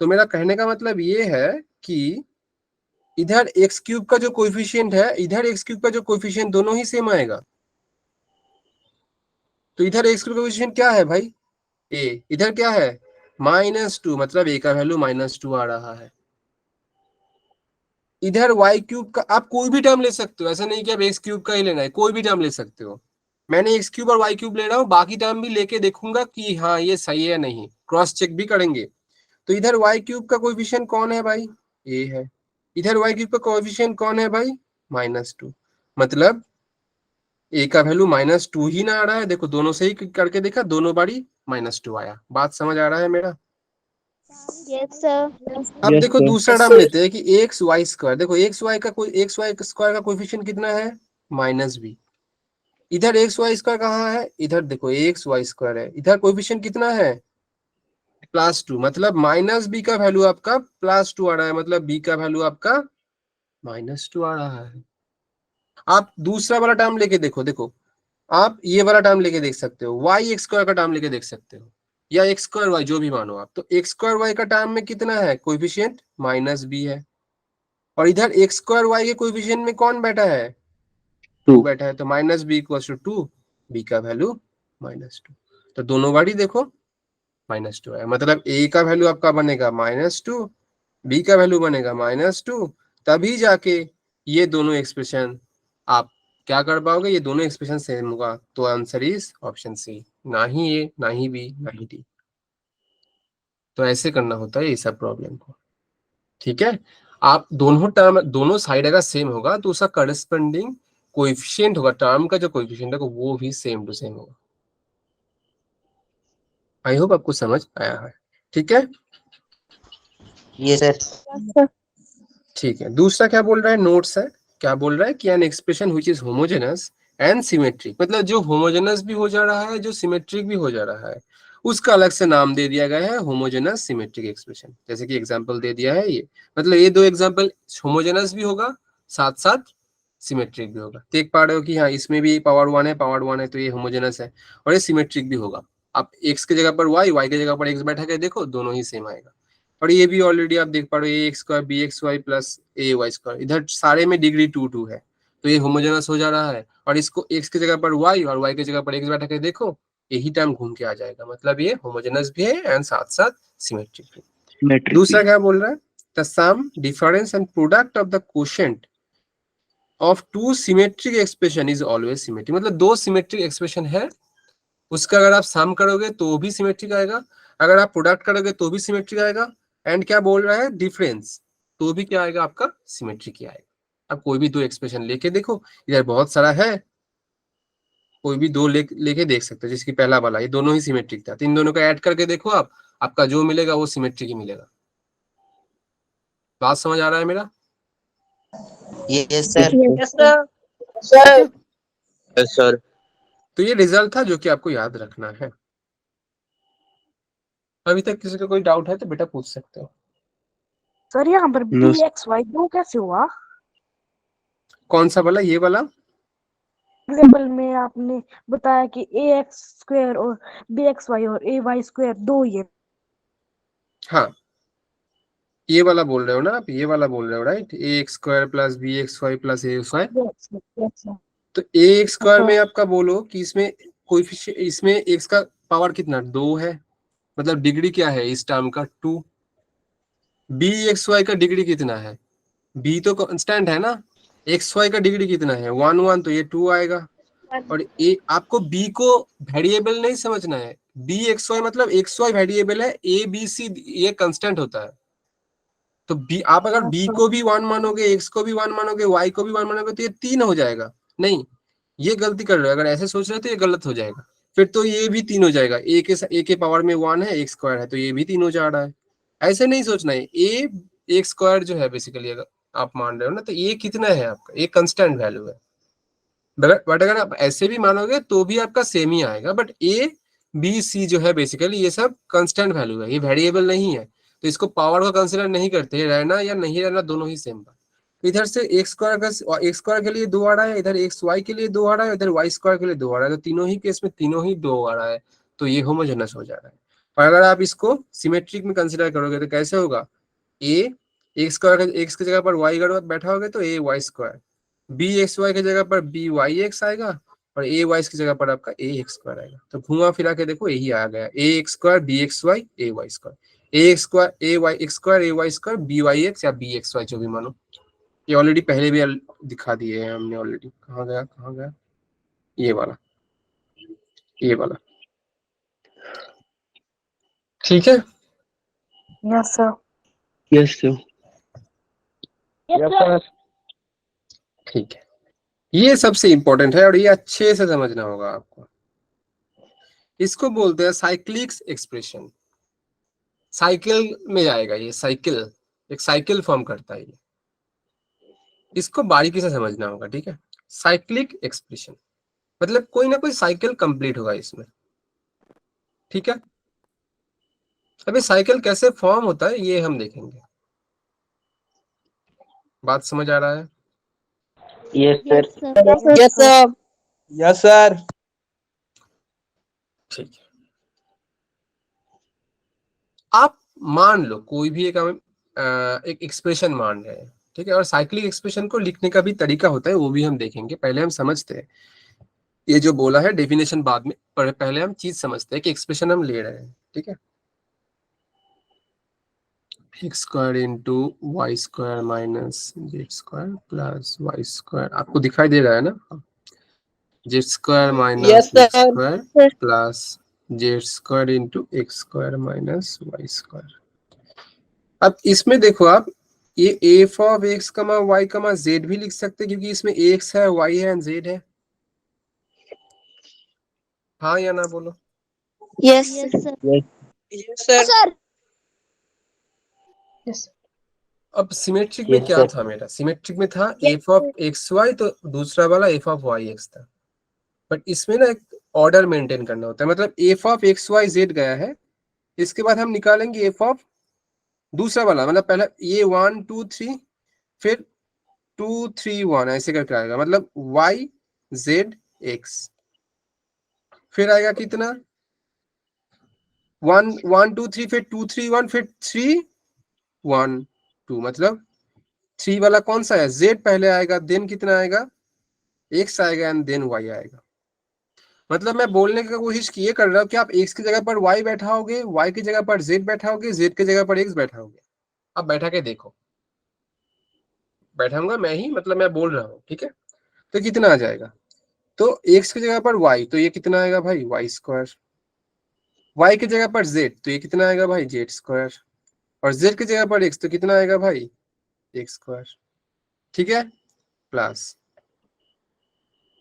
तो मेरा कहने का मतलब ये है कि इधर एक्स क्यूब का जो कोएफिशिएंट है, इधर एक्स क्यूब का जो कोएफिशिएंट, दोनों ही सेम आएगा। तो इधर एक्स क्यूब का कोएफिशिएंट क्या है भाई, ए, इधर क्या है -2, मतलब ए का वैल्यू -2 आ रहा है। इधर वाई क्यूब का आप कोई भी टर्म ले सकते हो, ऐसा नहीं कि आप एक्स क्यूब का ही लेना है, कोई भी टर्म ले सकते हो। मैंने एक्स क्यूब और वाई क्यूब ले रहा हूँ, बाकी टर्म भी लेके देखूंगा कि हाँ ये सही है या नहीं, क्रॉस चेक भी करेंगे। तो इधर वाई क्यूब का कोएफिशिएंट कौन है भाई, ए है। इधर वाई क्यूब का कोएफिशिएंट कौन है भाई, -2, मतलब ए का वैल्यू -2 ही ना आ रहा है। देखो दोनों से ही करके देखा, दोनों बारी -2 आया। बात समझ आ रहा है मेरा। Yes sir. अब यस देखो सर। दूसरा Yes, टर्म sir. लेते हैं कि एक्स वाई स्क्वायर। देखो एक्स वाई स्क्वायर का कोएफिशिएंट कितना है, -b। इधर एक्स वाई स्क्वायर कहाँ है, इधर देखो एक्स वाई स्क्वायर है, इधर कोएफिशिएंट कितना है +2, मतलब -b का वैल्यू आपका +2 आ रहा है, मतलब b का वैल्यू आपका -2 आ रहा है। आप दूसरा वाला टर्म लेके देखो, देखो आप ये वाला टर्म लेके देख सकते हो, वाई एक्स स्क्वायर का टर्म लेके देख सकते हो, या एक्स स्क्वायर वाई जो भी मानो आप। तो एक्स स्क्वायर वाई का टर्म में कितना है कोएफिशिएंट, -b है, और इधर एक्स स्क्वायर वाई के कोएफिशिएंट में कौन बैठा है, 2 बैठा है, तो -b = 2, b का वैल्यू -2। तो दोनों बारी देखो -2 है, मतलब a का वैल्यू आपका बनेगा -2, b का वैल्यू बनेगा -2, तभी जाके ये दोनों एक्सप्रेशन आप क्या कर पाओगे, ये दोनों एक्सप्रेशन सेम होगा। तो आंसर इज ऑप्शन सी, ना ही ए ना ही बी ना ही डी। तो ऐसे करना होता है ये सब प्रॉब्लम को, ठीक है। आप दोनों टर्म, दोनों साइड अगर सेम होगा तो उसका करस्पॉन्डिंग कोएफिशिएंट होगा, टर्म का जो कोएफिशिएंट है वो भी सेम टू सेम होगा। आई होप आपको समझ आया है, ठीक है। ये सर। ठीक है, दूसरा क्या बोल रहा है, नोट्स है। क्या बोल रहा है कि an expression which is homogeneous and symmetric, मतलब जो होमोजेनस भी हो जा रहा है, जो सिमेट्रिक भी हो जा रहा है, उसका अलग से नाम दे दिया गया है होमोजेनस सिमेट्रिक एक्सप्रेशन। जैसे कि एग्जांपल दे दिया है ये, मतलब ये दो एग्जांपल होमोजेनस भी होगा साथ साथ सिमेट्रिक भी होगा। देख पा रहे हो कि हाँ इसमें भी पावर 1 है, पावर 1 है, तो ये होमोजेनस है, और ये सिमेट्रिक भी होगा। आप एक्स की जगह पर वाई, वाई की जगह पर एक्स बैठा के देखो, दोनों ही सेम आएगा। और ये भी ऑलरेडी आप देख पा रहे हो, A X square B X Y plus A Y square, इधर सारे में डिग्री 2 है, तो ये होमोजेनस हो जा रहा है। और इसको एक्स की जगह पर वाई और वाई की जगह पर एक्स बैठा के देखो, यही टर्म घूम के आ जाएगा, मतलब ये होमोजेनस भी है एंड साथ साथ सिमेट्रिक भी। मैट्रिक दूसरा क्या बोल रहा है, the sum difference and product of the quotient of two symmetric expression is always symmetric, मतलब दो सिमेट्रिक एक्सप्रेशन है, उसका अगर आप सम करोगे तो भी सिमेट्रिक आएगा, अगर आप प्रोडक्ट करोगे तो भी सिमेट्रिक आएगा, एंड क्या बोल रहा है डिफरेंस, तो भी क्या आएगा आपका सिमेट्रिक ही आएगा। अब कोई भी दो एक्सप्रेशन लेके देखो, इधर बहुत सारा है, कोई भी दो लेके देख सकते हो, जिसकी पहला वाला ये दोनों ही सिमेट्रिक था, तो इन दोनों को ऐड करके देखो आप, आपका जो मिलेगा वो सिमेट्रिक ही मिलेगा। बात समझ आ रहा है मेरा। ये sir. Yes sir. Yes sir. तो ये रिजल्ट था जो कि आपको याद रखना है। अभी तक किसी का कोई डाउट है तो बेटा पूछ सकते हो। सर यहाँ पर No, बी एक्स वाई दो कैसे हुआ? कौन सा वाला, ये वाला? एग्जाम्पल में आपने बताया कि ए एक्स स्क्वायर और बी एक्स वाई और ए वाई स्क्वायर दो ही है। हाँ, ये वाला बोल रहे हो ना आप, ये वाला बोल रहे हो, right? A X square plus B X Y plus A X Y. Yes, sir. तो ए एक्स स्क्वायर में हाँ। आपका बोलो कि इसमें कोएफिशिएंट, इसमें एक्स का पावर कितना, 2 है, मतलब डिग्री क्या है इस टर्म का, 2। बी एक्स वाई का डिग्री कितना है, बी तो कांस्टेंट है ना, एक्स वाई का डिग्री कितना है, 1 1, तो ये 2 आएगा। और ए आपको बी को वेरिएबल नहीं समझना है, बी एक्स वाई मतलब एक्स वाई वेरिएबल है, ए बी सी ये कांस्टेंट होता है। तो बी, आप अगर बी को भी 1 मानोगे, एक्स को भी 1 मानोगे, वाई को भी 1 मानोगे, तो ये 3 हो जाएगा। नहीं, ये गलती कर रहे हो, अगर ऐसे सोच रहे हो तो ये गलत हो जाएगा। फिर तो ये भी 3 हो जाएगा, ए के पावर में 1 है, एक्स स्क्वायर है, तो ये भी 3 हो जा रहा है। ऐसे नहीं सोचना है, ए एक्स स्क्वायर जो है बेसिकली अगर आप मान रहे हो ना, तो ये कितना है आपका, ये कांस्टेंट वैल्यू है। बट अगर आप ऐसे भी मानोगे तो भी आपका सेम ही आएगा। बट ए बी सी जो है बेसिकली ये सब कांस्टेंट वैल्यू है, ये वेरिएबल नहीं है, तो इसको पावर को कंसिडर नहीं करते, रहना या नहीं रहना दोनों ही सेम बात। इधर से एक्स स्क्वायर के लिए 2 आ रहा है, इधर एक्स वाई के लिए 2 आ रहा है, इधर वाई स्क्वायर के लिए 2 आ रहा है, तो तीनों ही केस में तीनों ही 2 आ रहा है, तो ये होमोजेनस हो जा रहा है। और अगर आप इसको सिमेट्रिक में कंसिडर करोगे तो कैसे होगा, ए एक्स स्क्वायर एक्स की जगह पर वाई अगर बैठाओगे तो A Y square, B X Y की जगह पर बी वाई एक्स आएगा, और ए वाई की जगह पर आपका ए एक्स स्क्वायर आएगा। तो घुमा फिरा के देखो यही आ गया, A X square B X Y A Y square, A X square A Y X square A Y square B Y X या बी एक्स वाई, जो भी मानो। ये ऑलरेडी पहले भी दिखा दिए हैं हमने ऑलरेडी। कहाँ गया, ये वाला, ये वाला, ठीक है। Yes sir. yes, sir. Yes, sir. ठीक है, ये सबसे इंपॉर्टेंट है और ये अच्छे से समझना होगा आपको। इसको बोलते हैं साइक्लिक एक्सप्रेशन, साइकिल में जाएगा ये, साइकिल, एक साइकिल फॉर्म करता है ये, इसको बारीकी से समझना होगा, ठीक है। साइक्लिक एक्सप्रेशन मतलब कोई ना कोई साइकिल कंप्लीट होगा इसमें, ठीक है। अभी साइकिल कैसे फॉर्म होता है ये हम देखेंगे, बात समझ आ रहा है? Yes, sir. Yes, sir. Yes, sir. ठीक है, आप मान लो कोई भी एक एक्सप्रेशन मान रहे हैं, ठीक है। और साइक्लिक एक्सप्रेशन को लिखने का भी तरीका होता है, वो भी हम देखेंगे। पहले हम समझते हैं ये जो बोला है, डेफिनेशन बाद में, पर पहले हम चीज समझते हैं कि एक्सप्रेशन हम ले रहे हैं, ठीक है। X square into Y square minus Z square plus Y square, आपको दिखाई दे रहा है ना, Z square minus Yes, sir. X square plus Z square into X square minus Y square. अब इसमें देखो आप, ये F of X comma Y comma Z भी लिख सकते हैं, क्योंकि इसमें एक्स है, वाई है एंड जेड है। हाँ या ना बोलो? Yes, sir. Yes, sir. अब सिमेट्रिक में Yes, क्या sir. था मेरा, सिमेट्रिक में था एफ ऑफ एक्स वाई, तो दूसरा वाला एफ ऑफ वाई एक्स था। बट इसमें ना एक ऑर्डर मेंटेन करना होता है, मतलब F of X Y Z गया है, इसके बाद हम निकालेंगे एफ ऑफ दूसरा वाला, मतलब पहला ये 1 2 3 फिर 2 3 1 ऐसे करके आएगा, मतलब वाई जेड एक्स, फिर आएगा कितना 1 1 2 3 फिर 2 3 1 फिर 3 1 2, मतलब 3 वाला कौन सा है, जेड पहले आएगा, देन कितना आएगा एक्स आएगा एंड देन वाई आएगा। मतलब मैं बोलने की कोशिश ये कर रहा हूँ कि आप एक्स की जगह पर वाई बैठाओगे, वाई की जगह पर जेड बैठाओगे, जेड की जगह पर एक्स बैठाओगे। अब बैठा के देखो, बैठाऊंगा मैं ही, मतलब मैं बोल रहा हूँ, ठीक है। तो कितना आ जाएगा, तो एक्स की जगह पर वाई, तो ये कितना आएगा भाई वाई स्क्वायर, वाई की जगह पर जेड, तो ये कितना आएगा भाई जेड स्क्वायर, और जेड की जगह पर एक्स, तो कितना आएगा भाई एक्स स्क्वायर, ठीक है। प्लस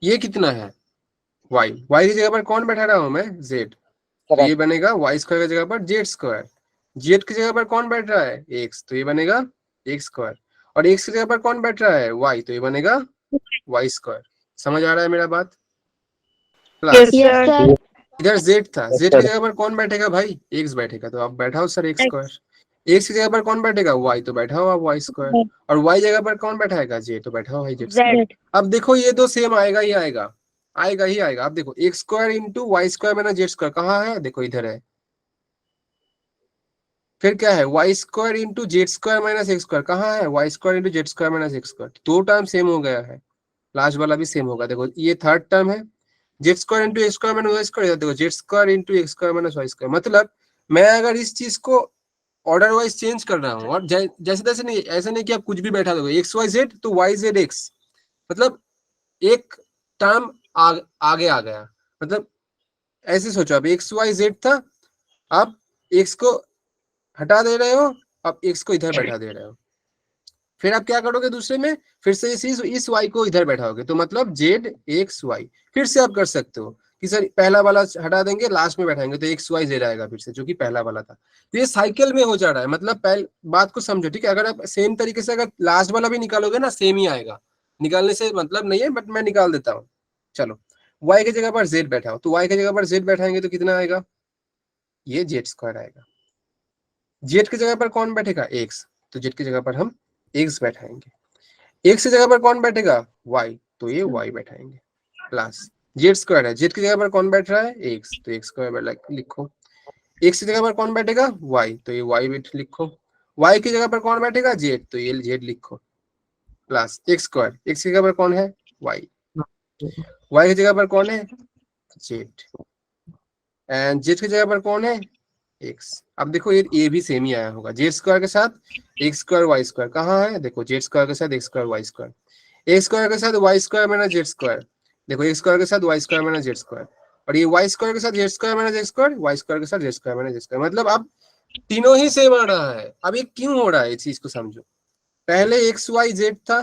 ये कितना है वाई, वाई की जगह पर कौन बैठा रहा हूं मैं, जेड, तो ये बनेगा वाई स्क्वायर की जगह पर जेड स्क्वायर, जेड की जगह पर कौन बैठ रहा है एक्स, तो ये बनेगा एक्स स्क्वायर, और एक्स की जगह पर कौन बैठ रहा है वाई, तो ये बनेगा वाई स्क्वायर। समझ आ रहा है मेरा बात? Plus Yes, sir. इधर जेड था, Yes, जेड की sir. जगह पर कौन बैठेगा भाई एक्स बैठेगा, तो आप बैठाओ सर एक्स स्क्वायर, एक्स की जगह पर कौन बैठेगा, वाई तो बैठा हुआ वाई स्क्वायर, और वाई जगह पर कौन बैठाएगा, जे तो बैठा हुआ जेड स्क्वायर। Z अब देखो ये दो सेम आएगा ही आएगा, आएगा ही आएगा। अब देखो X square into Y square minus Z square कहाँ है, देखो इधर है। फिर क्या है, Y square into Z square minus X square कहाँ है, Y square into Z square minus X square. दो टर्म सेम हो गया है, लास्ट वाला भी सेम होगा। देखो ये थर्ड टर्म है, Z square into X square minus Y square, देखो Z square into X square minus Y square. मतलब मैं अगर इस चीज को ऑर्डर वाइज चेंज कर रहा हूँ, और जैसे तैसे नहीं, ऐसा नहीं कि आप कुछ भी बैठा दोगे एक्स वाई जेड तो वाई जेड एक्स, मतलब एक टर्म आगे आ गया। मतलब ऐसे सोचो, अब एक्स वाई जेड था, आप एक्स को हटा दे रहे हो, अब एक्स को इधर बैठा दे रहे हो। फिर आप क्या करोगे दूसरे में, फिर से इस वाई को इधर बैठाओगे, तो मतलब जेड एक्स वाई। फिर से आप कर सकते हो कि सर पहला वाला हटा देंगे, लास्ट में बैठाएंगे तो एक्स वाई जेड आएगा फिर से, जो कि पहला वाला था। तो ये साइकिल में हो जा रहा है। मतलब पहले बात को समझो, ठीक है। अगर आप सेम तरीके से अगर लास्ट वाला भी निकालोगे ना, सेम ही आएगा, निकालने से मतलब नहीं है, बट मैं निकाल देता हूँ। चलो, y की जगह पर z बैठा हो, तो y की जगह पर z बैठाएंगे तो कितना आएगा, ये जेड स्क्वायर आएगा। जेड की जगह पर कौन बैठेगा, x, तो जेड की जगह पर हम x बैठाएंगे। x की जगह पर कौन बैठेगा, y, तो ये y बैठाएंगे, प्लस जेड स्क्वायर है, जेड की जगह पर कौन बैठ रहा है, x, तो x स्क्वायर लिखो। x की जगह पर कौन बैठेगा, y, तो ये y बैठ लिखो। y की जगह पर कौन बैठेगा, z, तो ये z लिखो, प्लस x स्क्वायर, x की जगह पर कौन है, y, y की जगह पर कौन है, z, एंड z की जगह पर कौन है, x। अब देखो ये भी सेम ही आया होगा, जेड स्क्वायर के साथ एक्स स्क्वायर वाई स्क्वायर कहाँ है, देखो जेड स्क्वायर के साथ X square Y square, X square के साथ Y square minus Z square, देखो एक्स स्क्वायर के साथ Y square minus Z square, और ये वाई स्क्वायर के साथ Z square minus X square, Y square के साथ Z square minus Z square. मतलब अब तीनों ही सेम आ रहा है। अब ये क्यों हो रहा है, इस चीज को समझो। पहले एक्स वाई जेड था,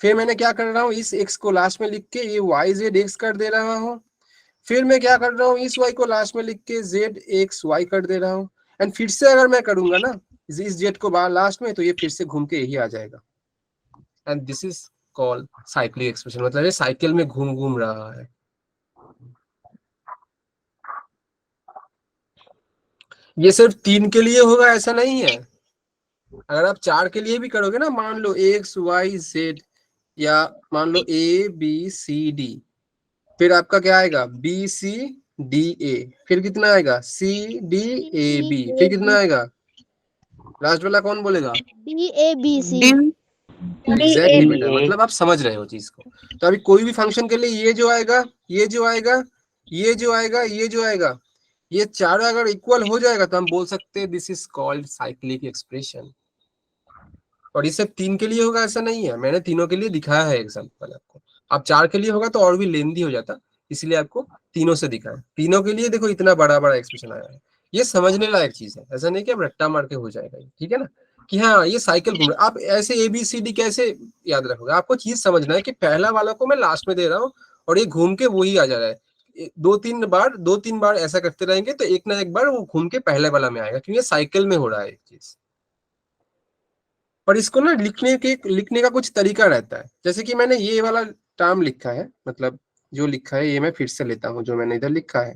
फिर मैंने क्या कर रहा हूँ, इस एक्स को लास्ट में लिख के ये वाई जेड एक्स कर दे रहा हूँ। फिर मैं क्या कर रहा हूँ, इस y को लास्ट में लिख के z x y कर दे रहा हूँ। एंड फिर से अगर मैं करूंगा ना इस z को बाहर लास्ट में, तो ये फिर से घूम के यही आ जाएगा। And this is called cyclic expression, मतलब ये साइकिल में घूम घूम रहा है। ये सिर्फ 3 के लिए होगा ऐसा नहीं है, अगर आप 4 के लिए भी करोगे ना, मान लो x y z, या मान लो a b c d, फिर आपका क्या आएगा, बी सी डी ए, फिर कितना आएगा, सी डी ए बी, फिर कितना आएगा, लास्ट वाला कौन बोलेगा, D A B C। Exactly बेटा, मतलब आप समझ रहे हो चीज को। तो अभी कोई भी फंक्शन के लिए ये जो आएगा, ये जो आएगा, ये जो आएगा, ये जो आएगा, ये चारों अगर इक्वल हो जाएगा तो हम बोल सकते हैं this is called cyclic expression. और ये सिर्फ 3 के लिए होगा ऐसा नहीं है, मैंने तीनों के लिए दिखाया है एग्जाम्पल आपको। अब 4 के लिए होगा तो और भी लेंदी हो जाता, इसलिए आपको तीनों से दिखाया। तीनों के लिए देखो इतना बड़ा बड़ा एक्सप्रेशन आया है। ये समझने लायक चीज है, ऐसा नहीं कि अब रट्टा मार के हो जाएगा, ठीक है ना, कि हाँ ये साइकिल घूम रहा है। आप ऐसे ABCD कैसे याद रखोगे, आपको चीज समझना है कि पहला वाला को मैं लास्ट में दे रहा हूँ और ये घूम के वही आ जा रहा है। 2-3 बार ऐसा करते रहेंगे तो एक ना एक बार वो घूम के पहले वाला में आएगा, क्योंकि साइकिल में हो रहा है एक चीज। और इसको ना लिखने का कुछ तरीका रहता है। जैसे कि मैंने ये वाला टर्म लिखा है, मतलब जो लिखा है ये मैं फिर से लेता हूँ, जो मैंने इधर लिखा है,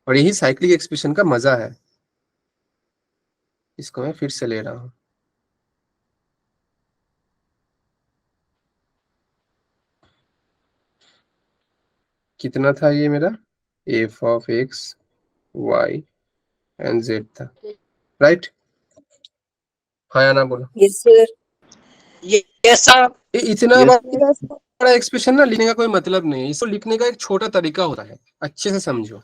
और यही साइक्लिक एक्सप्रेशन का मजा है। इसको मैं फिर से ले रहा हूँ, कितना था ये मेरा, f of x y and z था, राइट, हाँ या ना बोलो। Yes sir. Yes sir. इतना Yes. बड़ा एक्सप्रेशन ना लिखने का कोई मतलब नहीं है, इसको लिखने का एक छोटा तरीका होता है, अच्छे से समझो।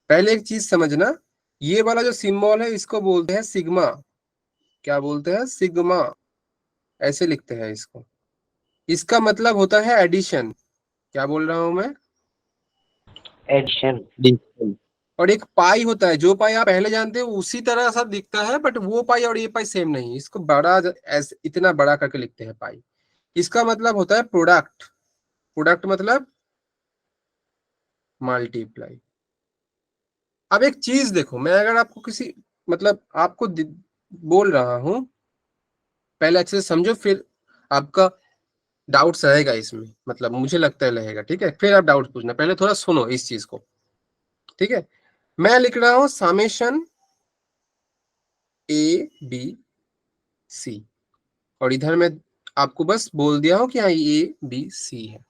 पहले एक चीज समझना, ये वाला जो सिंबल है इसको बोलते हैं सिग्मा। क्या बोलते हैं, सिग्मा, ऐसे लिखते हैं इसको। इसका मतलब होता है एडिशन। क्या बोल रहा हूं मैं, एडिशन। और एक पाई होता है, जो पाई आप पहले जानते हो उसी तरह सा दिखता है, बट वो पाई और ये पाई सेम नहीं, इसको बड़ा इतना बड़ा करके लिखते हैं पाई। इसका मतलब होता है प्रोडक्ट। प्रोडक्ट मतलब मल्टीप्लाई। अब एक चीज देखो, मैं अगर आपको किसी मतलब आपको बोल रहा हूं, पहले अच्छे से समझो, फिर आपका डाउट्स रहेगा इसमें, मतलब मुझे लगता है रहेगा, ठीक है, फिर आप डाउट पूछना, पहले थोड़ा सुनो इस चीज को, ठीक है। मैं लिख रहा हूं समेशन ए बी सी, और इधर मैं आपको बस बोल दिया हूं कि हाँ ए बी सी है।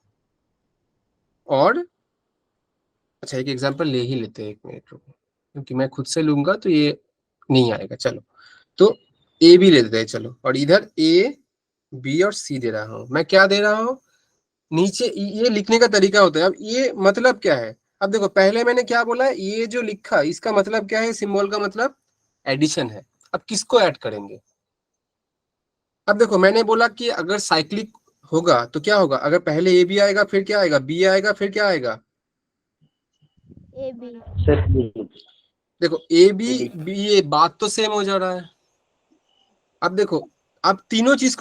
और अच्छा एक एग्जांपल ले ही लेते हैं, 1 मिनट रुको, क्योंकि मैं खुद से लूंगा तो ये नहीं आएगा। चलो तो ए बी ले लेते हैं, चलो, और इधर ए बी और सी दे रहा हूं। मैं क्या दे रहा हूं, नीचे ये लिखने का तरीका होता है। अब ये मतलब क्या है, अब देखो पहले मैंने क्या बोला, ये जो लिखा इसका मतलब क्या है, सिंबल का मतलब एडिशन है। अब किसको ऐड करेंगे, अब देखो मैंने बोला कि अगर साइक्लिक होगा तो क्या होगा, अगर पहले ए बी आएगा फिर क्या आएगा, बी आएगा फिर क्या आएगा, ए बी। सर देखो ए बी बी, ये बात तो सेम हो जा रहा है। अब देखो आप तीनों चीज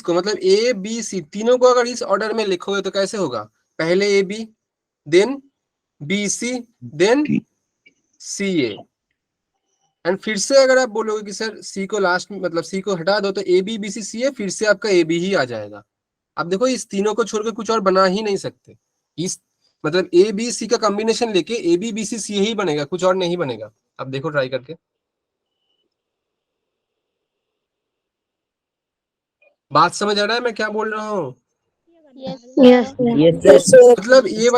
को मतलब ए बी सी तीनों को अगर इस ऑर्डर में लिखोगे तो कैसे होगा, पहले A B then B C then C A, and फिर से अगर आप बोलोगे कि सर सी को लास्ट में मतलब सी को हटा दो तो ए बी बी सी सी है, फिर से आपका ए बी ही आ जाएगा। अब देखो इस तीनों को छोड़कर कुछ और बना ही नहीं सकते, इस मतलब ए बी सी का कॉम्बिनेशन लेके ए बी बी सी सी ही बनेगा, कुछ और नहीं बनेगा। अब देखो ट्राई करके, बात समझ आ रहा है मैं क्या बोल रहा हूँ। Yes yes Yes, sir. मतलब ये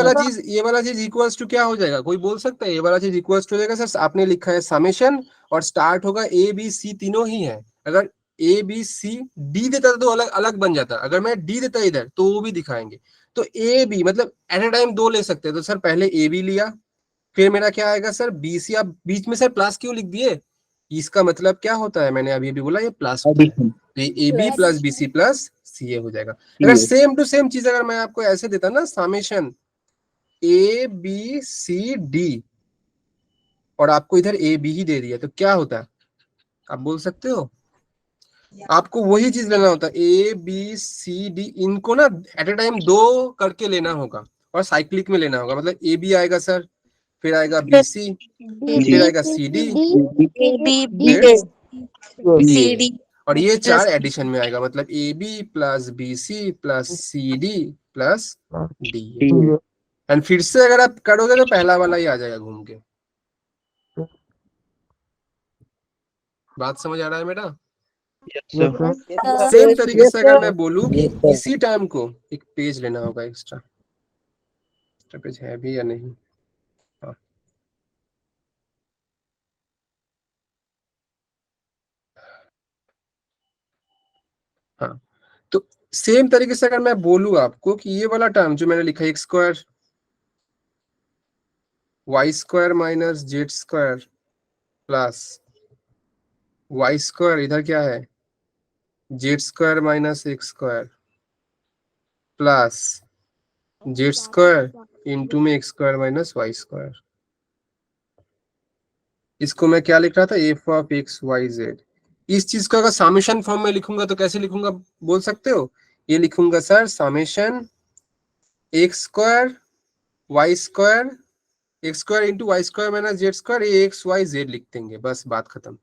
वाला चीज इक्वल्स टू क्या हो जाएगा, कोई बोल सकता है ये वाला चीज इक्वल्स टू हो जाएगा, सर आपने लिखा है समेशन और स्टार्ट होगा ए बी सी तीनों ही है। अगर ए बी सी डी देता तो अलग अलग बन जाता, अगर मैं डी देता इधर तो वो भी दिखाएंगे। तो ए बी मतलब एट ए टाइम दो ले सकते हैं, तो सर पहले ए बी लिया, फिर मेरा क्या आएगा सर बी सी। आप बीच में सर प्लस क्यों लिख दिए, इसका मतलब क्या होता है, मैंने अभी भी बोला ये प्लस होता है, तो A B plus B C plus C A हो जाएगा। अगर सेम टू सेम चीज अगर मैं आपको ऐसे देता ना, summation A B C D और आपको इधर ए बी ही दे दिया तो क्या होता है, आप बोल सकते हो। आपको वही चीज लेना होता है, ए बी सी डी इनको ना एट ए टाइम दो करके लेना होगा और साइक्लिक में लेना होगा। मतलब ए बी आएगा सर, फिर आएगा बी सी, फिर आएगा सी डी, फिर डी ए, और ये चार एडिशन में आएगा, मतलब A B plus B C plus C D plus D A, and फिर से अगर आप करोगे तो पहला वाला ही आ जाएगा घूम के। बात समझ आ रहा है बेटा। सेम तरीके से अगर मैं बोलूं कि इसी टाइम को एक पेज लेना होगा, एक्स्ट्रा पेज है भी या नहीं, हाँ हाँ, तो सेम तरीके से अगर मैं बोलूं आपको कि ये वाला टर्म जो मैंने लिखा X square Y square minus Z square plus Y square, इधर क्या है Z square minus X square plus Z square into में X square minus Y square, इसको मैं क्या लिख रहा था, F of X Y Z. इस चीज को अगर समेशन फॉर्म में लिखूंगा तो कैसे लिखूंगा बोल सकते हो, ये लिखूंगा sir summation X square Y square X square into Y square minus Z square, ये एक्स वाई जेड लिख देंगे, बस बात खत्म।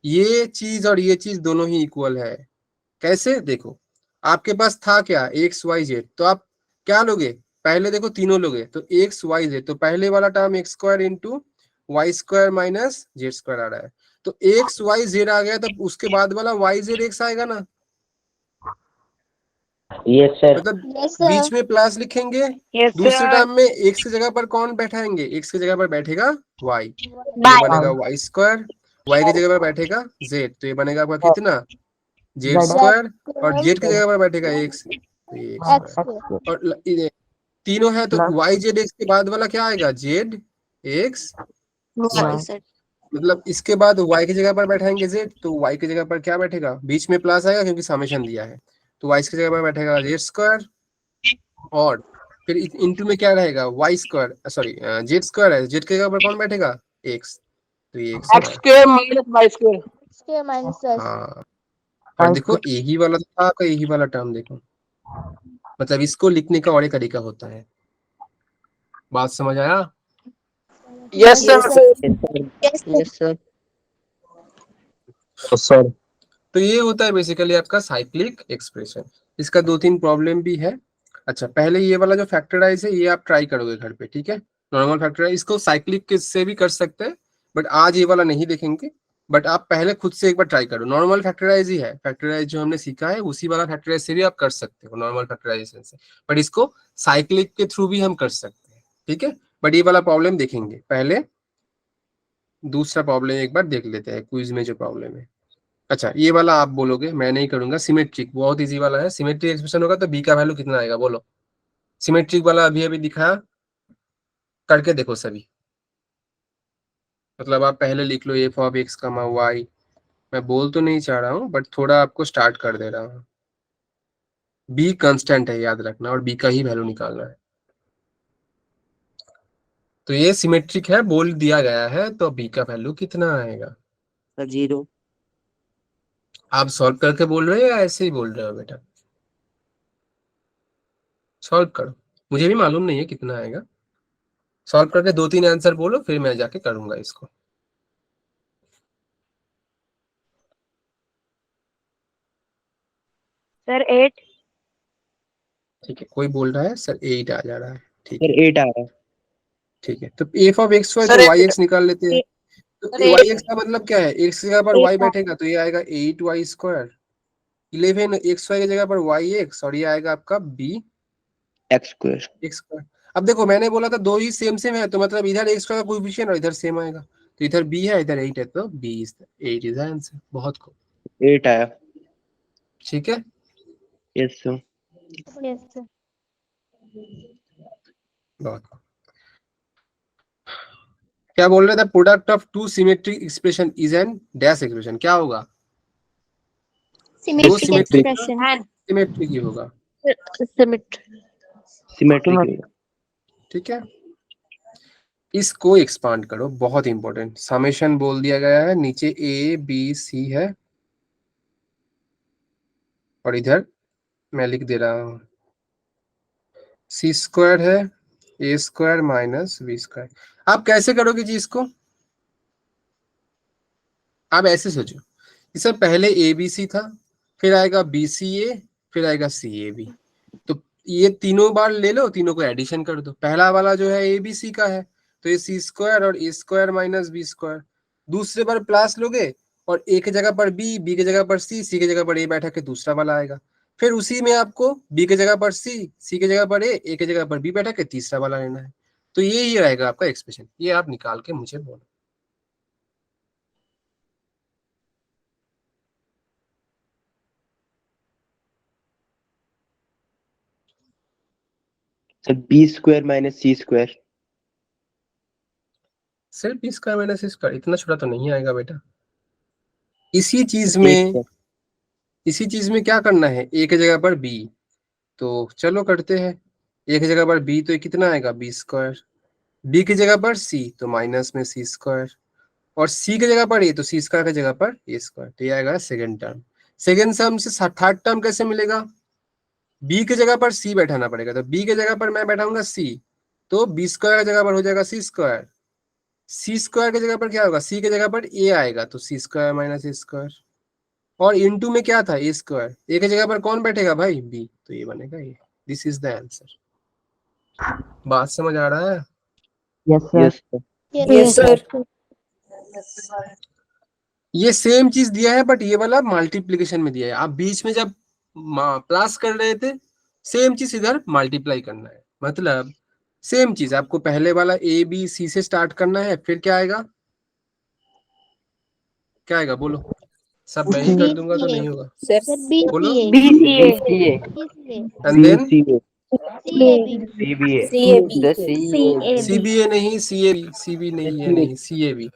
ये चीज और ये चीज दोनों ही इक्वल है। कैसे, देखो आपके पास था क्या एक्स वाई जेड, तो आप क्या लोगे, पहले देखो तीनों लोगे तो एक्स वाई जेड, तो पहले वाला term X square into Y square minus Z square आ रहा है, तो एक्स वाई जेड आ गया, तब उसके बाद वाला वाई जेड एक्स आएगा ना, यस सर मतलब यस बीच में प्लस लिखेंगे, यस दूसरे सर टर्म में एक्स की जगह पर कौन बैठाएंगे, एक्स की जगह पर बैठेगा वाई, तो ये बाय बनेगा वाई स्क्वायर, वाई की जगह पर बैठेगा जेड, तो ये बनेगा आपका कितना जेड स्क्वायर, और जेड की जगह पर बैठेगा एक्स, तो ये एक्स एक्स स्क्वायर, और तीनों है तो वाई जेड एक्स के बाद वाला क्या आएगा जेड एक्स, मतलब इसके बाद y की जगह पर बैठाएंगे z, तो y की जगह पर क्या बैठेगा, बीच में प्लस आएगा क्योंकि समेशन दिया है, तो y की जगह पर बैठेगा z स्क्वायर, और फिर इनटू में क्या रहेगा y square, sorry z square है, z की जगह पर कौन बैठेगा x, तो ये x X square, square minus Y square. Square minus S. हाँ, और देखो यही वाला था आपका, यही वाला टर्म देखो, मतलब इसको लिखने का और एक तरीका होता है। बात समझ आया। Yes, sir. Yes sir. Sir तो ये होता है बेसिकली आपका साइक्लिक एक्सप्रेशन। इसका 2-3 प्रॉब्लम भी है। अच्छा, पहले ये वाला जो फैक्टराइज है ये आप ट्राई करोगे घर पे, ठीक है, नॉर्मल फैक्टराइज इसको साइक्लिक से भी कर सकते हैं, बट आज ये वाला नहीं देखेंगे। बट आप पहले खुद से एक बार ट्राई करो, नॉर्मल फैक्टराइज ही है, फैक्टराइज जो हमने सीखा है उसी वाला फैक्टराइज से भी आप कर सकते हो नॉर्मल फैक्टराइजेशन से, बट इसको साइक्लिक के थ्रू भी हम कर सकते हैं, ठीक है। बट ये वाला प्रॉब्लम देखेंगे पहले, दूसरा प्रॉब्लम एक बार देख लेते हैं क्विज में जो प्रॉब्लम है। अच्छा ये वाला आप बोलोगे, मैं नहीं करूंगा, सिमेट्रिक बहुत इजी वाला है। सिमेट्रिक एक्सप्रेशन होगा तो बी का वैल्यू कितना आएगा बोलो। सिमेट्रिक वाला अभी अभी दिखाया, करके देखो सभी, मतलब आप पहले लिख लो F of X comma Y, मैं बोल तो नहीं चाह रहा हूँ बट थोड़ा आपको स्टार्ट कर दे रहा हूँ। बी कांस्टेंट है याद रखना, और बी का ही वैल्यू निकालना है। तो ये सिमेट्रिक है बोल दिया गया है, तो बी का वैल्यू कितना आएगा? सर 0। आप सॉल्व करके बोल रहे हो या ऐसे ही बोल रहे हो बेटा? सॉल्व करो, मुझे भी मालूम नहीं है कितना आएगा। सॉल्व करके 2-3 आंसर बोलो, फिर मैं जाके करूंगा इसको। सर 8। ठीक है, कोई बोल रहा है सर 8 आ जा रहा है, ठीक सर है 8 आ रहा है। ठीक है। तो F of X Y sir, तो वाई एक्स निकाल लेते हैं। तो सर, वाई एक्स का मतलब क्या है? एक्स की जगह पर वाई 8 बैठेगा तो ये आएगा 8y²। 11 एक्स वाई की जगह पर वाई एक्स, और ये आएगा आपका बी x²। x²। अब देखो मैंने बोला था दो ही सेम सेम है, तो मतलब इधर एक्स का कोएफिशिएंट और इधर सेम आएगा, तो इधर बी है इधर 8 है, तो बी इज 8 इज आंसर। बहुत खूब, 8 आया। ठीक है। Yes sir. Yes sir. बहुत खूब। क्या बोल रहे थे? Product of two symmetric expression is an dash expression. क्या होगा? दो सिमेट्रिक सिमेट्रिक एक्सप्रेशन। सिमेट्रिक ही होगा, सिमेट्रिक। ठीक है। इसको एक्सपांड करो, बहुत इंपॉर्टेंट। समेशन बोल दिया गया है, नीचे ए बी सी है और इधर मैं लिख दे रहा हूं c² है, a² माइनस b²। आप कैसे करोगे जी इसको? आप ऐसे सोचो, इससे पहले ए बी सी था, फिर आएगा बी सी ए, फिर आएगा सी ए बी। तो ये तीनों बार ले लो, तीनों को एडिशन कर दो। पहला वाला जो है ए बी सी का है, तो ये c² और a² माइनस b²। दूसरे बार प्लस लोगे और ए की जगह पर बी की जगह पर सी की जगह पर ए बैठा के दूसरा वाला आएगा। फिर उसी में आपको बी की जगह पर सी की जगह पर ए की जगह पर बी बैठा के तीसरा वाला लेना है। तो ये ही रहेगा आपका एक्सप्रेशन। ये आप निकाल के मुझे बोलो। Sir b² minus c²। सिर्फ b² माइनस c², इतना छोटा तो नहीं आएगा बेटा। इसी चीज में क्या करना है? ए की जगह पर बी, तो चलो करते हैं। ए की जगह पर बी तो ये कितना आएगा? b²। बी की जगह पर सी तो माइनस में c², और सी की जगह पर ए तो c² की जगह पर a²। तो ये आएगा सेकेंड टर्म। सेकेंड टर्म से थर्ड टर्म कैसे मिलेगा? बी की जगह पर सी बैठाना पड़ेगा, तो बी की जगह पर मैं बैठाऊंगा सी, तो b² की जगह पर हो जाएगा c²। c² की जगह पर क्या होगा? सी की जगह पर ए आएगा, तो c² माइनस a²। और इनटू में क्या था? a²। ए की जगह पर कौन बैठेगा भाई? बी, तो ये बनेगा ये। This is the answer. बात समझ आ रहा है? Yes sir. Yes sir. Yes sir. ये सेम चीज दिया है, बट ये वाला मल्टीप्लीकेशन में दिया है। आप बीच में जब प्लस कर रहे थे, सेम चीज इधर मल्टीप्लाई करना है। मतलब सेम चीज आपको पहले वाला ए बी सी से स्टार्ट करना है, फिर क्या आएगा? क्या आएगा बोलो? सब मैं ही कर दूंगा तो नहीं होगा, सर सर बी बोलो। C A BCA and then C A B cba। The C CBA नहीं, CB नहीं है, नहीं CAB।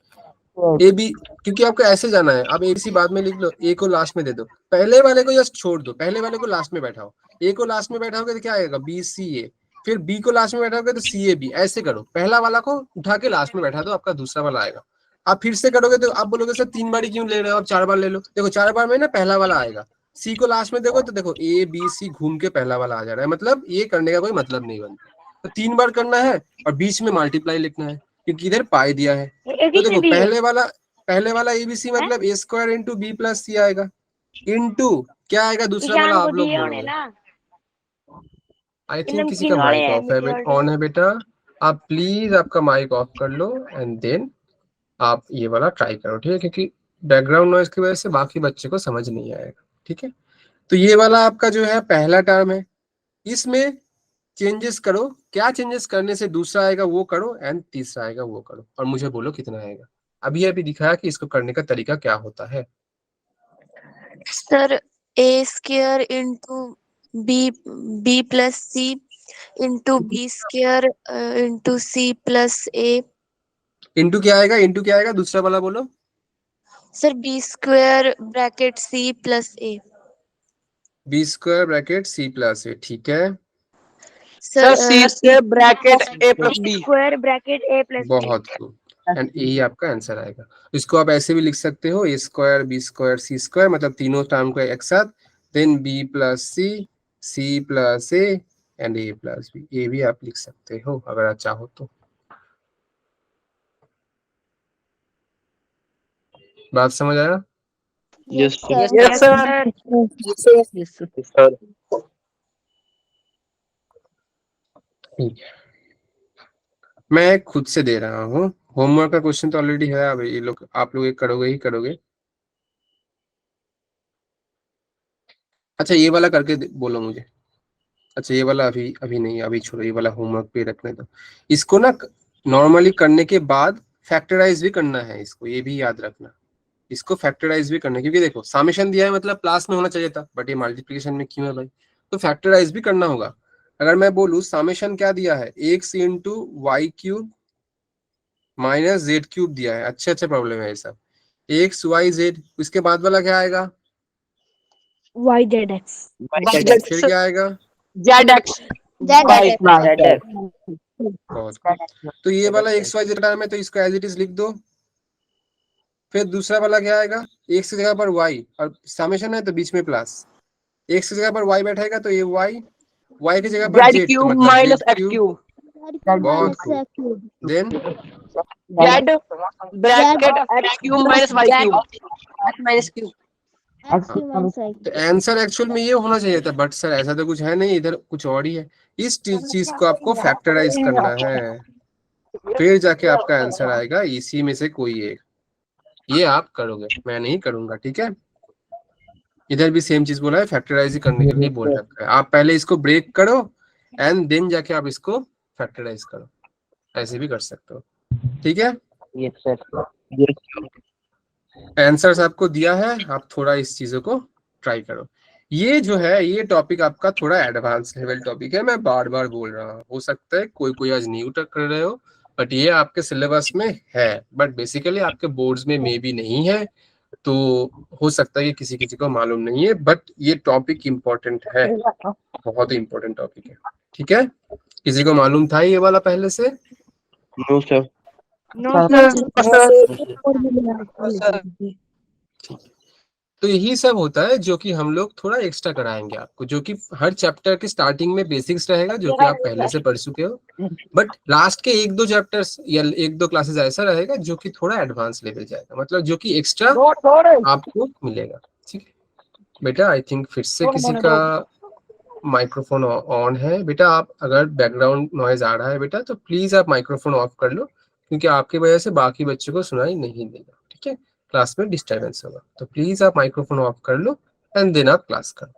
AB, क्योंकि आपको ऐसे जाना है। अब ABC बाद में लिख लो, A को लास्ट में दे दो, पहले वाले को जस्ट छोड़ दो, पहले वाले को लास्ट में बैठाओ। A को लास्ट में बैठाओगे तो क्या आएगा? BCA। फिर B को लास्ट में बैठाओगे तो CAB। ऐसे करो, पहला वाला को उठा के लास्ट में बैठा दो, आपका दूसरा वाला आएगा। आप फिर से करोगे तो आप बोलोगे सर 3 बार क्यों ले रहे हो? आप 4 बार ले लो। देखो 4 बार में ना पहला वाला आएगा। सी को लास्ट में देखो तो देखो ABC घूम के पहला वाला आ जा रहा है, मतलब ये करने का कोई मतलब नहीं बनता। तो 3 बार करना है और बीच में मल्टीप्लाई लिखना है, क्योंकि इधर पाई दिया है। तो देखो पहले वाला ABC मतलब a² इंटू बी प्लस सी आएगा, इंटू क्या आएगा दूसरा वाला? आप लोग बोलोगे। आई थिंक किसी का माइक ऑफ है, ऑन है बेटा। आप प्लीज आपका माइक ऑफ कर लो एंड देन आप ये वाला ट्राई करो, ठीक है, क्योंकि बैकग्राउंड नॉइज की वजह से बाकी बच्चे को समझ नहीं आएगा, ठीक है। तो ये वाला आपका जो है पहला टर्म है, इसमें चेंजेस करो, क्या चेंजेस करने से दूसरा आएगा वो करो एंड तीसरा आएगा वो करो, और मुझे बोलो कितना आएगा। अभी अभी दिखाया कि इसको करने का तरीका क्या होता है। Sir A square into B plus C into B square into C plus A. Into क्या आएगा, इंटू क्या आएगा, दूसरा वाला बोलो। Sir B square bracket C plus A. B square bracket C plus A, ठीक है, sir C square bracket A plus B. Square bracket A plus B. बहुत खूब, एंड यही आपका आंसर आएगा। इसको आप ऐसे भी लिख सकते हो, A square B square C square, मतलब तीनों टर्म को एक साथ, then B plus C plus A and A plus B, ये भी आप लिख सकते हो अगर आप चाहो तो। बात समझ आया? Yes sir. Yes sir. Yes sir. ठीक है, मैं खुद से दे रहा हूँ, होमवर्क का क्वेश्चन तो ऑलरेडी है, अब ये लोग आप लोग एक करोगे ही करोगे। अच्छा ये वाला करके बोलो मुझे। अच्छा ये वाला अभी अभी नहीं, अभी छोड़ो, ये वाला होमवर्क पे रखने दो। इसको ना नॉर्मली करने के बाद फैक्टराइज भी करना है इसको, ये भी याद रखना, इसको फैक्टराइज भी करना है, क्योंकि देखो समेशन दिया है मतलब प्लस में होना चाहिए था, बट ये मल्टीप्लिकेशन में क्यों है भाई, तो फैक्टराइज भी करना होगा। अगर मैं बोलूँ समेशन क्या दिया है, X into Y cube minus Z cube दिया है, अच्छे अच्छे प्रॉब्लम है ये सब, एक्स वाई जेड, इसके बाद वाला क्या आएगा, वाई जेड एक्स। फिर क्या आएगा, जेड एक्स। बहुत good। तो ये वाला एक्स वाई जेड टर्म है, तो इसको एज इट इज लिख दो। फिर दूसरा वाला क्या आएगा, एक्स की जगह पर वाई, और समेशन है तो बीच में प्लस, एक्स की जगह पर वाई बैठेगा तो ये वाई की जगह पर जेड जेड, तो क्यूब मतलब minus Z X cube, cube. बहुत खूब। Then Z bracket X cube minus Y cube. X minus cube. तो आंसर एक्चुअल में ये होना चाहिए था, बट सर ऐसा तो कुछ है नहीं, इधर कुछ और ही है। इस चीज को आपको फैक्टराइज करना है, फिर जाके आपका आंसर आएगा इसी में से कोई एक, ये आप करोगे, मैं नहीं करूंगा, ठीक है। इधर भी सेम चीज बोला है, फैक्टराइज ही करने के लिए बोल रखा है, आप पहले इसको ब्रेक करो एंड देन जाके आप इसको फैक्टराइज करो, ऐसे भी कर सकते हो, ठीक है। Yes sir. आंसर्स आपको दिया है, आप थोड़ा इस चीजों को ट्राई करो। ये जो है ये टॉपिक आपका थोड़ा एडवांस लेवल टॉपिक है, मैं बार बार बोल रहा हूँ, हो सकता है कोई कोई आज न्यू तक कर रहे हो, बट ये आपके सिलेबस में है, बट बेसिकली आपके बोर्ड्स में मे भी नहीं है, तो हो सकता है कि किसी किसी को मालूम नहीं है, बट ये टॉपिक इम्पोर्टेंट है, बहुत ही इम्पोर्टेंट टॉपिक है, ठीक है। किसी को मालूम था ये वाला पहले से? No sir. तो यही सब होता है जो कि हम लोग थोड़ा एक्स्ट्रा कराएंगे आपको, जो कि हर चैप्टर के स्टार्टिंग में बेसिक्स रहेगा जो कि आप पहले से पढ़ चुके हो, बट लास्ट के एक दो चैप्टर्स या एक दो क्लासेस ऐसा रहेगा जो कि थोड़ा एडवांस लेवल जाएगा, मतलब जो कि एक्स्ट्रा आपको मिलेगा, ठीक है बेटा। आई थिंक फिर से किसी का माइक्रोफोन ऑन है बेटा, आप अगर बैकग्राउंड नॉइज आ रहा है बेटा तो प्लीज आप माइक्रोफोन ऑफ कर लो, क्योंकि आपकी वजह से बाकी बच्चों को सुनाई नहीं देगा, ठीक है, क्लास में डिस्टर्बेंस होगा, तो प्लीज आप माइक्रोफोन ऑफ कर लो एंड देन आप क्लास करो,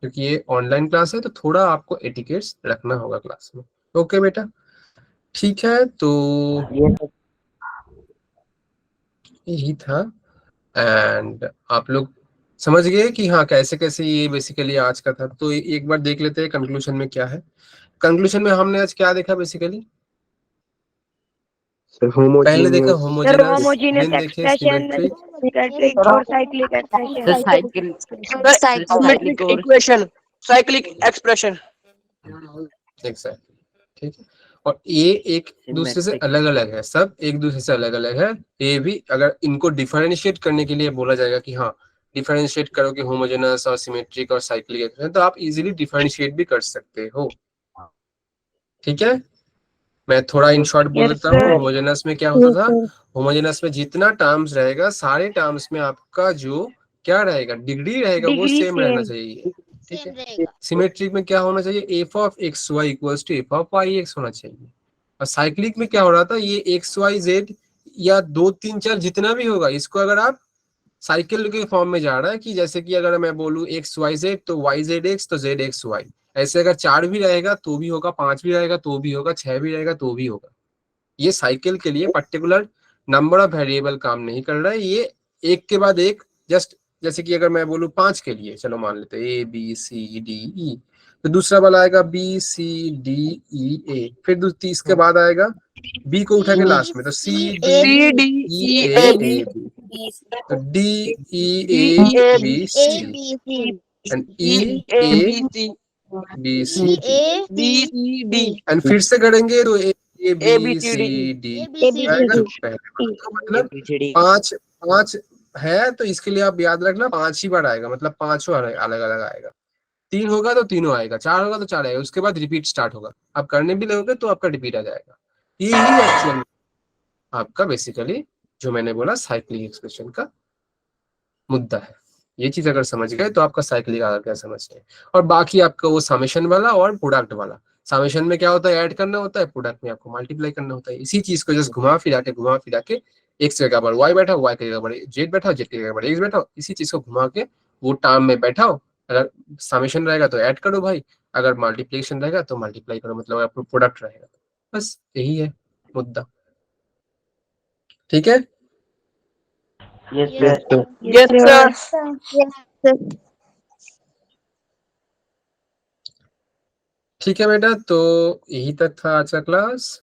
क्योंकि ये ऑनलाइन क्लास है तो थोड़ा आपको एटिकेट्स रखना होगा क्लास में, ओके बेटा, ठीक है। तो यही था, एंड आप लोग समझ गए कि हाँ कैसे कैसे ये बेसिकली आज का था। तो एक बार देख लेते हैं कंक्लूजन में क्या है। कंक्लूजन में हमने आज क्या देखा बेसिकली, पहले देखा होमोजेनस, देन देखे सिमेट्रिक, साइक्लिक और cyclic expression. Symmetric equation, cyclic expression. Exactly, ठीक है। और ये एक दूसरे से अलग अलग है, सब एक दूसरे से अलग अलग है। ये भी अगर इनको डिफरेंशिएट करने के लिए बोला जाएगा कि हाँ डिफरेंशिएट करो कि होमोजेनस और सिमेट्रिक और साइक्लिक एक्सप्रेशन, तो आप इजीली डिफरेंशिएट भी कर सकते हो, ठीक है। मैं थोड़ा इन शॉर्ट बोल देता हूँ। होमोजेनस में क्या होता था, होमोजेनस में जितना टर्म्स रहेगा सारे टर्म्स में आपका जो क्या रहेगा, डिग्री रहेगा वो सेम रहना चाहिए, ठीक सेम है। रहेगा। सिमेट्रिक में क्या होना चाहिए, F of X Y equals to F of Y X होना चाहिए। और साइक्लिक में क्या हो रहा था, ये एक्स वाई जेड या 2 3 4 जितना भी होगा, इसको अगर आप साइकिल के फॉर्म में जा रहा है कि जैसे कि अगर मैं बोलूं एक्स वाई जेड तो वाई जेड एक्स तो जेड एक्स वाई, ऐसे अगर 4 भी रहेगा तो भी होगा, 5 भी रहेगा तो भी होगा, 6 भी रहेगा तो भी होगा। ये साइकिल के लिए पर्टिकुलर नंबर ऑफ वेरिएबल काम नहीं कर रहा है, ये एक के बाद एक जस्ट, जैसे कि अगर मैं बोलूं 5 के लिए, चलो मान लेते हैं ए बी सी डी ई, तो दूसरा वाला आएगा बी सी डी ई ए, फिर इसके बाद आएगा बी को उठा के लास्ट में, तो C D D E E A A B B, तो D E A B A C B C and E E A A B C B C D, A B C D and फिर से करेंगे तो A A B B C D C D A B C आएगा। D. पहले तो मतलब ABCD 5 5 है, तो इसके लिए आप याद रखना 5 ही बार आएगा, मतलब 5 अलग अलग आएगा। 3 होगा तो तीनों आएगा, 4 होगा तो 4 आएगा, उसके बाद रिपीट स्टार्ट होगा। आप करने भी लगोगे तो आपका रिपीट आ जाएगा। यही एक्चुअल आपका बेसिकली जो मैंने बोला साइक्लिक एक्सप्रेशन का मुद्दा है। ये चीज अगर समझ गए तो आपका साइक्लिक आगे क्या समझ गए। और बाकी आपका वो समेशन वाला और प्रोडक्ट वाला, समेशन में क्या होता है, ऐड करना होता है, प्रोडक्ट में आपको मल्टीप्लाई करना होता है। इसी चीज को जस्ट घुमा फिरा के एक्स की जगह पर वाई बैठा, वाई की जगह पर जेड बैठा, जेड की जगह पर एक्स बैठा, इसी चीज को घुमा के वो टर्म में बैठाओ। अगर समेशन रहेगा तो ऐड करो भाई, अगर मल्टीप्लिकेशन रहेगा तो मल्टीप्लाई करो, मतलब आपको प्रोडक्ट रहेगा। बस यही है मुद्दा, ठीक है। yes Yes, sir sir. Yes sir ठीक है बेटा, तो यही तक था आज का क्लास।